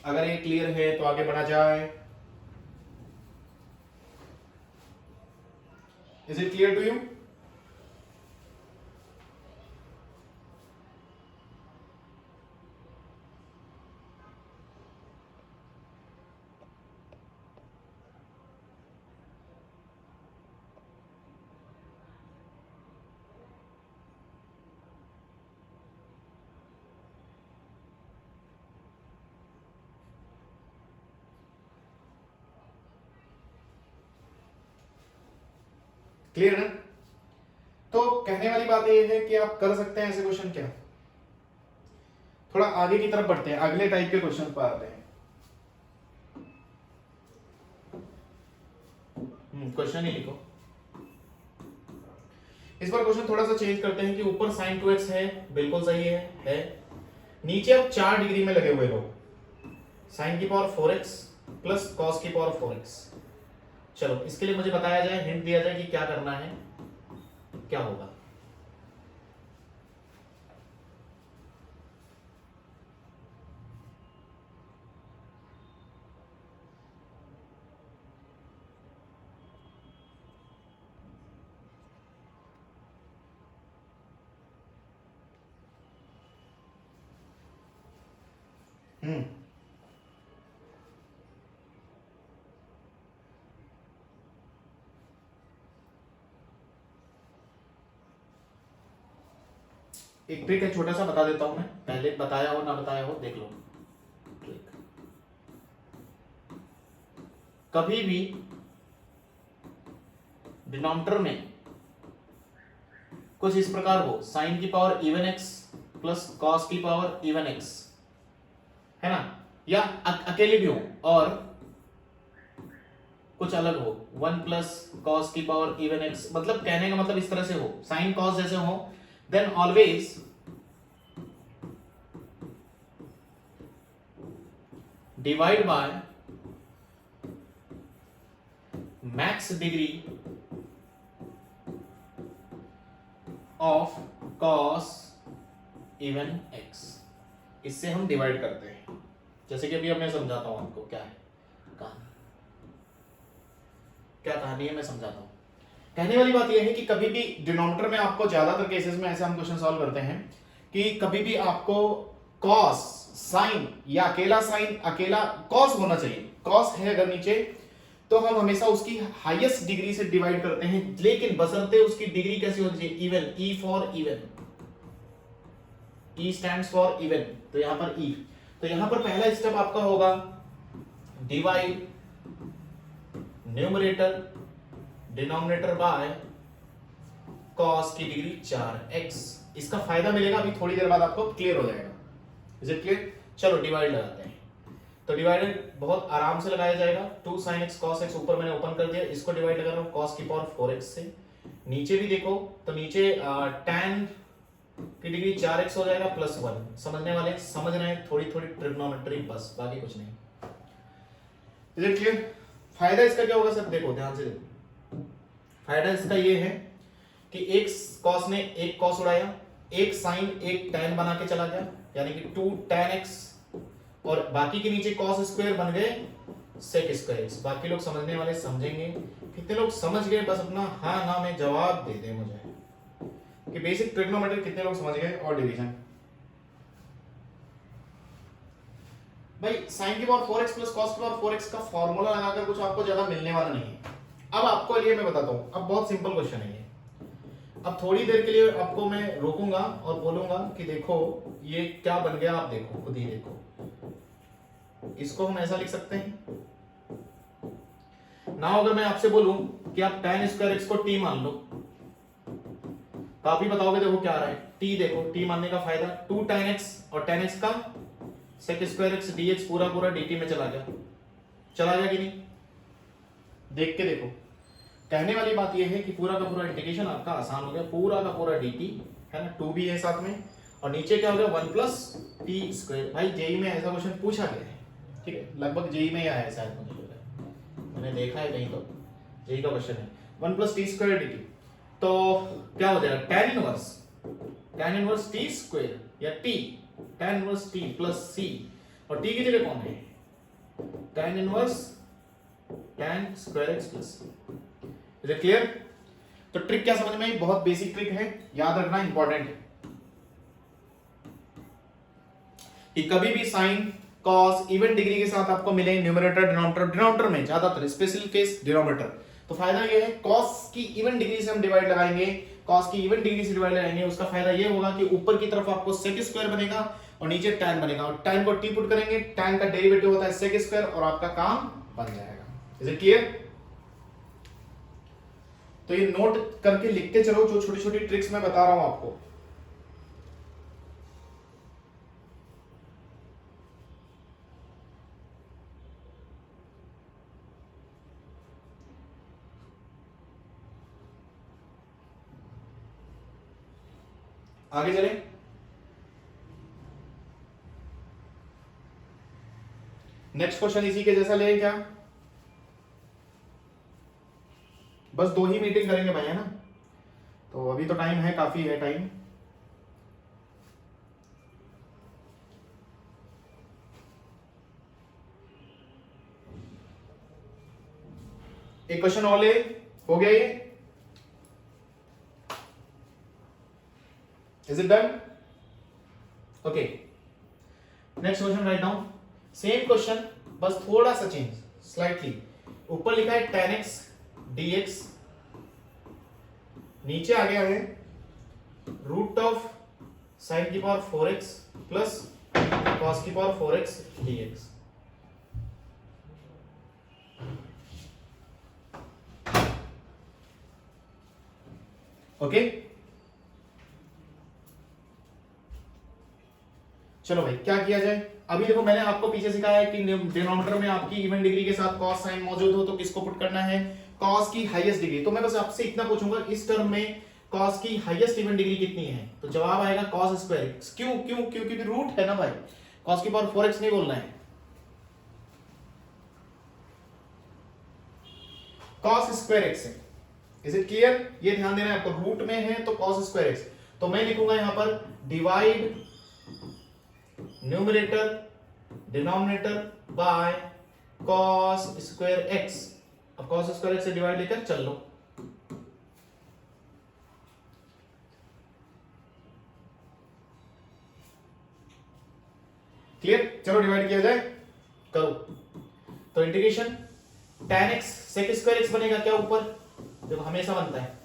अगर ये क्लियर है तो आगे बढ़ा जाए, is it clear to you, clear ना, तो कहने वाली बात यह है कि आप कर सकते हैं ऐसे क्वेश्चन। क्या थोड़ा आगे की तरफ बढ़ते हैं, अगले टाइप के क्वेश्चन पर आते हैं। क्वेश्चन ही लिखो। इस बार क्वेश्चन थोड़ा सा चेंज करते हैं कि ऊपर sin 2x है, बिल्कुल सही है। नीचे अब 4 डिग्री में लगे हुए लोग, sin की पावर 4x प्लस cos की पावर 4x। चलो इसके लिए मुझे बताया जाए, हिंट दिया जाए कि क्या करना है, क्या होगा। एक ट्रिक है, छोटा सा बता देता हूं मैं, पहले बताया हो ना बताया हो देख लो। ट्रिक, कभी भी डिनोमिनेटर में कुछ इस प्रकार हो, साइन की power even x plus cos की पावर इवन एक्स, है ना, या अकेले भी हो, और कुछ अलग हो, 1 प्लस कॉस की पावर इवन एक्स, मतलब कहने का मतलब इस तरह से हो, साइन कॉस जैसे हो, then always divide by max degree of cos even x। इससे हम डिवाइड करते हैं, जैसे कि अभी अब मैं समझाता हूं आपको क्या है कहानी, क्या कहानी है मैं समझाता हूं। कहने वाली बात यह है कि कभी भी डिनोमिनेटर में आपको, ज्यादातर केसेस में ऐसे हम क्वेश्चन सॉल्व करते हैं कि कभी भी आपको कॉस, साइन या अकेला साइन अकेला कॉस होना चाहिए, कॉस है अगर नीचे तो हम हमेशा उसकी हाईएस्ट डिग्री से डिवाइड करते हैं, लेकिन बशर्ते उसकी डिग्री कैसी होनी चाहिए, even, E for even, E stands for even, तो यहां पर ई। तो यहां पर पहला स्टेप आपका होगा divide numerator denominator by cos की डिग्री 4x। इसका फायदा मिलेगा, अभी थोड़ी देर बाद आपको क्लियर हो जाएगा। Is it clear? चलो डिवाइड लगाते हैं। तो डिवाइडेड बहुत आराम से लगाया जाएगा, 2 sin x cos x ऊपर मैंने ओपन कर दिया, इसको डिवाइड लगा रहा हूं cos की पावर 4x से। नीचे भी देखो तो नीचे tan की डिग्री 4x हो जाएगा प्लस 1। समझने वाले समझ रहे हैं, थोड़ी थोड़ी ट्रिग्नोमेट्री बस, बाकी कुछ नहीं। Is it clear? फायदा इसका क्या होगा सर, देखो ध्यान से देखो। फायदा इसका ये है कि एक कॉस ने एक कॉस उड़ाया, एक साइन एक tan बना के चला गया, यानी कि 2 tan x, और बाकी के नीचे cos स्क्वायर बन गए sec स्क्वायर x। बाकी लोग समझने वाले समझेंगे। कितने लोग समझ गए, बस अपना हाँ ना में जवाब दे दे मुझे कि बेसिक ट्रिग्नोमेट्री कितने लोग समझ गए, और डिवीजन। भाई साइन की पावर 4x प्लस cos की पावर 4x का फॉर्मूला लगाकर कुछ आपको ज्यादा मिलने वाला नहीं है। अब आपको लिए मैं बताता हूं, अब बहुत सिंपल क्वेश्चन है ये। अब थोड़ी देर के लिए आपको मैं रोकूंगा और बोलूंगा कि देखो ये क्या बन गया, आप देखो, खुद ही देखो। इसको हम ऐसा लिख सकते हैं ना, अगर मैं आपसे बोलूं कि आप tan स्क्वायर x को t मान लो, तो आप ही बताओगे देखो क्या आ रहा है, t देखो, t मानने का फायदा 2 tan x और tan x का sec स्क्वायर x dx पूरा पूरा dt में चला गया कि नहीं? देख के देखो। कहने वाली बात यह है कि पूरा का पूरा इंटीग्रेशन आपका आसान हो गया, पूरा का पूरा dt है ना, 2 भी है साथ में, और नीचे क्या हो गया 1 प्लस टी स्क्वायर। भाई जेई में ऐसा क्वेश्चन पूछा गया है, ठीक है, लगभग जेई में ही आया है शायद, मुझे लग रहा है, मैंने देखा है कहीं, तो जेई का क्वेश्चन है 1 प्लस टी स्क्वायर dt। तो क्या हो जाएगा, tan इनवर्स टी स्क्वायर या t tan inverse t plus c, और t की जगह कौन है, tan inverse tan square x plus c। Is it clear? तो ट्रिक क्या समझ में आई? बहुत बेसिक ट्रिक है, याद रखना इंपॉर्टेंट है कि कभी भी साइन कॉस इवन डिग्री के साथ आपको मिले न्यूमरेटर डिनोमिनेटर में, ज्यादातर स्पेशल केस डिनोमिनेटर। तो फायदा ये है, कॉस की इवन डिग्री से हम डिवाइड लगाएंगे, कॉस की इवन डिग्री से डिवाइड लगाएंगे, उसका फायदा ये होगा कि ऊपर की तरफ आपको सेक स्क्वायर बनेगा और नीचे tan बनेगा, और tan को t पुट करेंगे, tan का डेरिवेटिव होता है सेक स्क्वायर, और आपका काम बन जाएगा। Is it clear? तो ये नोट करके लिखते चलो जो छोटी छोटी ट्रिक्स मैं बता रहा हूं आपको। आगे चले। नेक्स्ट क्वेश्चन इसी के जैसा ले क्या? बस 2 ही मीटिंग करेंगे भाई, है ना? तो अभी तो टाइम है, काफी है टाइम। एक क्वेश्चन और ले, हो गया ये? Is it done? Okay, next question write down. Same question, बस थोड़ा सा चेंज, स्लाइटली। ऊपर लिखा है tan x dx, नीचे आ गया है रूट ऑफ साइन की पावर 4x प्लस कॉस की पावर 4x dx। ओके, चलो भाई क्या किया जाए? अभी देखो मैंने आपको पीछे सिखाया है कि डिनोमिनेटर में आपकी इवन डिग्री के साथ कॉस साइन मौजूद हो तो किसको पुट करना है? कॉस की हाईएस्ट डिग्री। तो मैं बस आपसे इतना पूछूंगा, इस टर्म में कॉस की हाईएस्ट इवन डिग्री कितनी है? तो जवाब आएगा कॉस स्क्वायर एक्स। क्यों क्यों क्यों? क्योंकि रूट है ना भाई, कॉस की पावर 4x नहीं बोलना है, कॉस स्क्वायर एक्स है। Is it clear? ये ध्यान देना है आपको, रूट में है तो कॉस स्क्वायर एक्स। तो मैं लिखूंगा यहां पर divide numerator denominator by cos square x. अब कॉस स्क्वायर एक्स से डिवाइड लेकर चल लो। क्लियर? चलो डिवाइड किया जाए, करो। तो integration tan x sec square x बनेगा क्या ऊपर? देखो हमेशा बनता है,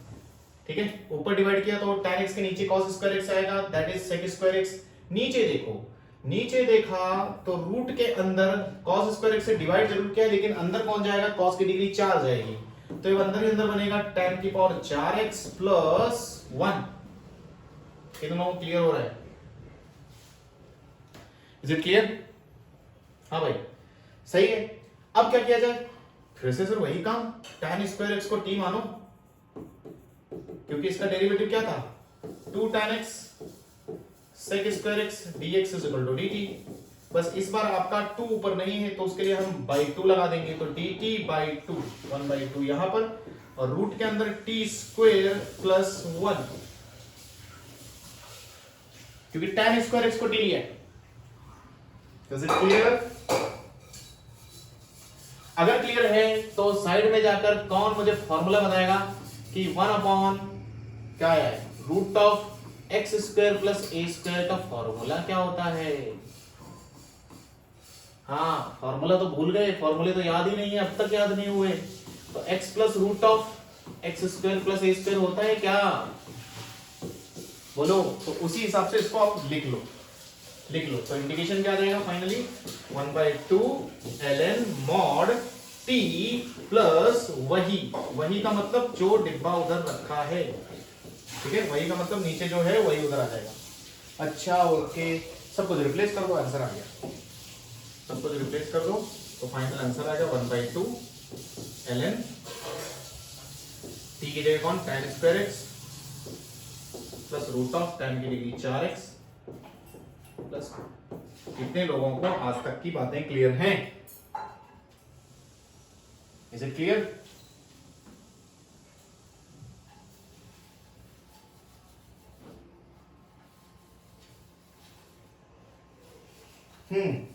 ठीक है? ऊपर डिवाइड किया तो tan x के नीचे cos स्क्वायर x आएगा, that is sec square x। नीचे देखो, नीचे देखा तो रूट के अंदर cos स्क्वायर x से डिवाइड जरूर किया, लेकिन अंदर कौन जाएगा? cos की डिग्री 4 जाएगी, तो ये अंदर ही अंदर बनेगा tan की पावर 4x प्लस 1। कितना क्लियर हो रहा है? Is it clear? हाँ भाई सही है। अब क्या किया जाए? फिर से सर वही काम, tan स्क्वायर x को t मानो, क्योंकि इसका डेरिवेटिव क्या था? 2 tan x sec square x dx is equal to dt। बस इस बार आपका 2 ऊपर नहीं है तो उसके लिए हम बाई 2 लगा देंगे, तो dt बाई 2 1/2 यहां पर, और रूट के अंदर t स्क्वायर प्लस 1, क्योंकि tan स्क्वायर x को t लिया है। Is it clear? अगर क्लियर है तो साइड में जाकर कौन मुझे फॉर्मूला बताएगा कि 1 अपॉन क्या है? Root of x square plus a square का फॉर्मूला क्या होता है? हाँ, फॉर्मूला तो भूल गए, फॉर्मूले तो याद ही नहीं है, अब तक याद नहीं हुए। तो x plus root of x square plus a square होता है क्या? बोलो। तो उसी हिसाब से इसको आप लिख लो, लिख लो। तो इंटीग्रेशन क्या रहेगा finally? 1/2 ln mod t plus वही का मतलब जो डिब्बा उधर रखा है, ठीक है? वही का मतलब नीचे जो है वही उधर आ जाएगा। अच्छा ओके, सब कुछ रिप्लेस कर दो, आंसर आ गया। सब कुछ रिप्लेस कर दो तो फाइनल आंसर आ गया 1/2 ln t की जगह कौन? tan square x plus root of tan की डिग्री 4x प्लस। कितने लोगों को आज तक की बातें क्लियर हैं? Is it clear?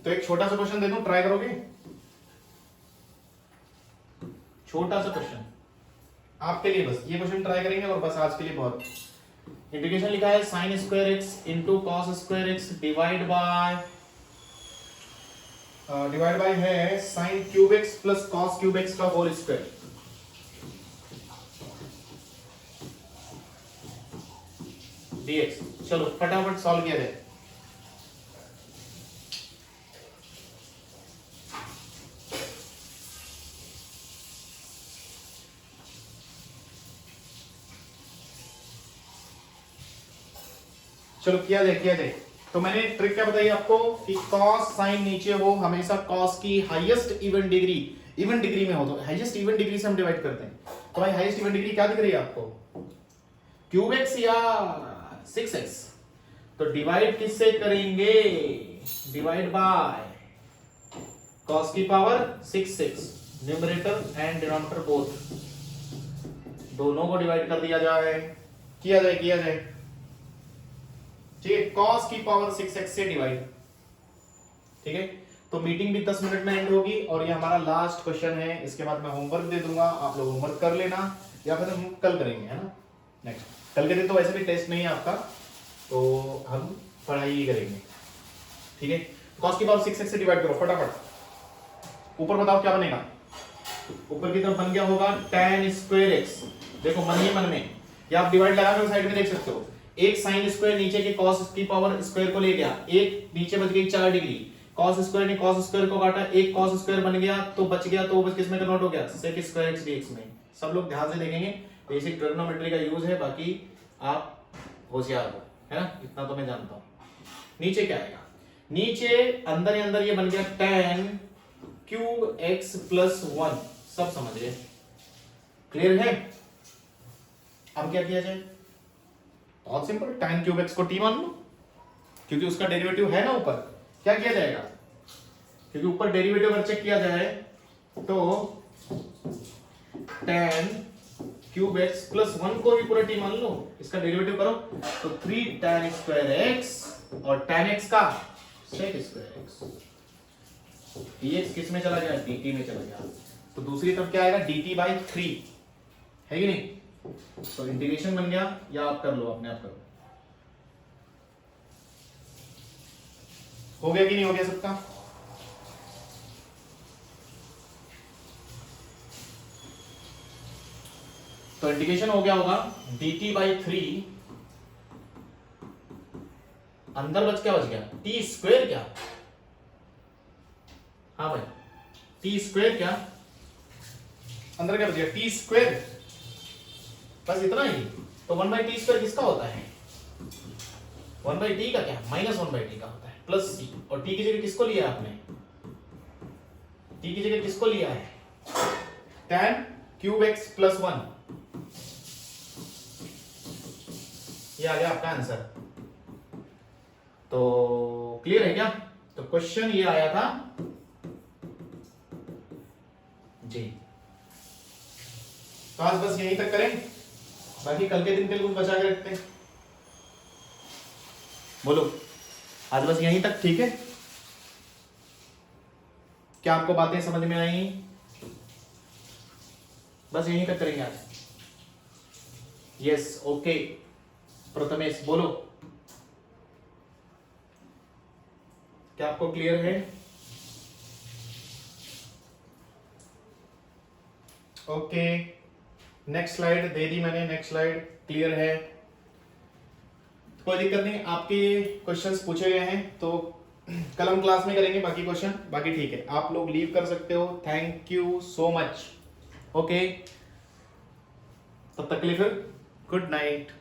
तो एक छोटा सा क्वेश्चन दे दूं, ट्राई करोगे? छोटा सा क्वेश्चन आपके लिए, बस ये क्वेश्चन ट्राई करेंगे और बस आज के लिए बहुत। इंटीग्रेशन लिखा है sine square x into cos square x divide by है sine cube x plus cos cube x का होल स्क्वायर। dx। चलो फटाफट सॉल्व किया जाए। चलो किया जाए। तो मैंने ट्रिक क्या बताई आपको कि कॉस साइन नीचे हो हमेशा कॉस की हाईएस्ट इवन डिग्री में हो, तो हाईएस्ट इवन डिग्री से हम डिवाइड करते हैं। तो भाई हाईएस्ट इवन डिग्री क्या दिख रही है आपको, क्यूब एक्स या 6x? तो डिवाइड किससे करेंगे, डिवाइड बाय cos की power 6 numerator and denominator both, दोनों को डिवाइड कर दिया जाए, किया जाए ठीक है, cos की पावर 6x से डिवाइड। ठीक है, तो मीटिंग भी 10 मिनट में एंड होगी और ये हमारा लास्ट क्वेश्चन है। इसके बाद मैं होमवर्क दे दूंगा, आप लोग होमवर्क कर लेना या फिर हम कल करेंगे, है ना। नेक्स्ट कल के दिन तो वैसे भी टेस्ट नहीं है आपका, तो हम पढ़ाई ही करेंगे। ठीक है, cos की पावर 6x से डिवाइड करो फटाफट। ऊपर बताओ क्या बनेगा, ऊपर की तरफ बन गया होगा tan स्क्वायर x। देखो मन ही मन में, या आप डिवाइड लगा कर साइड में देख सकते हो, एक साइन स्क्वायर नीचे के cos की पावर स्क्वायर को ले गया, एक नीचे बच गई 4 डिग्री, cos स्क्वायर ने cos स्क्वायर को काटा, एक cos स्क्वायर बन गया तो बच गया, तो बस किसमें कन्वर्ट हो गया, sec स्क्वायर x dx में। सब लोग ध्यान से देखेंगे, बेसिक ट्रिग्नोमेट्री का यूज है, बाकी आप होशियार हो, है ना, इतना तो मैं जानता हूं। नीचे क्या आएगा, नीचे अंदर ही अंदर ये बन गया tan क्यूब x प्लस 1, सब समझ गए, क्लियर है। अब क्या किया जाए, बहुत सिंपल, tan क्यूब x को t मान लो, क्योंकि उसका डेरिवेटिव है ना ऊपर। क्या किया जाएगा, क्योंकि ऊपर डेरिवेटिव अगर चेक किया जाए तो tan क्यूब x प्लस 1 को भी पूरा t मान लो, इसका डेरिवेटिव करो तो 3 tan स्क्वायर x और tan x का sec स्क्वायर x, dx किस में चला गया, dt में चला गया, तो दूसरी तरफ क्या आएगा dt बाई 3, है कि नहीं। तो इंटीग्रेशन बन गया, या आप कर लो, अपने आप करो, हो गया कि नहीं हो गया सबका। तो इंटीग्रेशन हो गया होगा dt बाई 3, अंदर बच गया टी स्क्वायर, क्या, हाँ भाई टी स्क्वायर, क्या अंदर क्या बच गया, टी स्क्वायर, बस इतना ही। तो 1/t स्क्वायर किसका होता है, 1/t का क्या, -1/t का होता है, प्लस c, और t की जगह किसको लिया है आपने, t की जगह किसको लिया है, tan क्यूब x प्लस 1, ये आ गया आपका आंसर। तो क्लियर है क्या, तो क्वेश्चन ये आया था जी। तो आज बस यहीं तक करें, बाकी कल के दिन के लिए कुछ बचा के रखते हैं, बोलो आज बस यहीं तक, ठीक है। क्या आपको बातें समझ में आई, बस यहीं तक करेंगे आज। यस ओके, प्रथमेश बोलो, क्या आपको क्लियर है, ओके। नेक्स्ट स्लाइड दे दी मैंने, नेक्स्ट स्लाइड क्लियर है, कोई दिक्कत नहीं, आपके क्वेश्चंस पूछे गए हैं तो कल हम क्लास में करेंगे बाकी क्वेश्चन, बाकी ठीक है, आप लोग लीव कर सकते हो, thank you so much, okay. तब तक के लिए फिर गुड नाइट।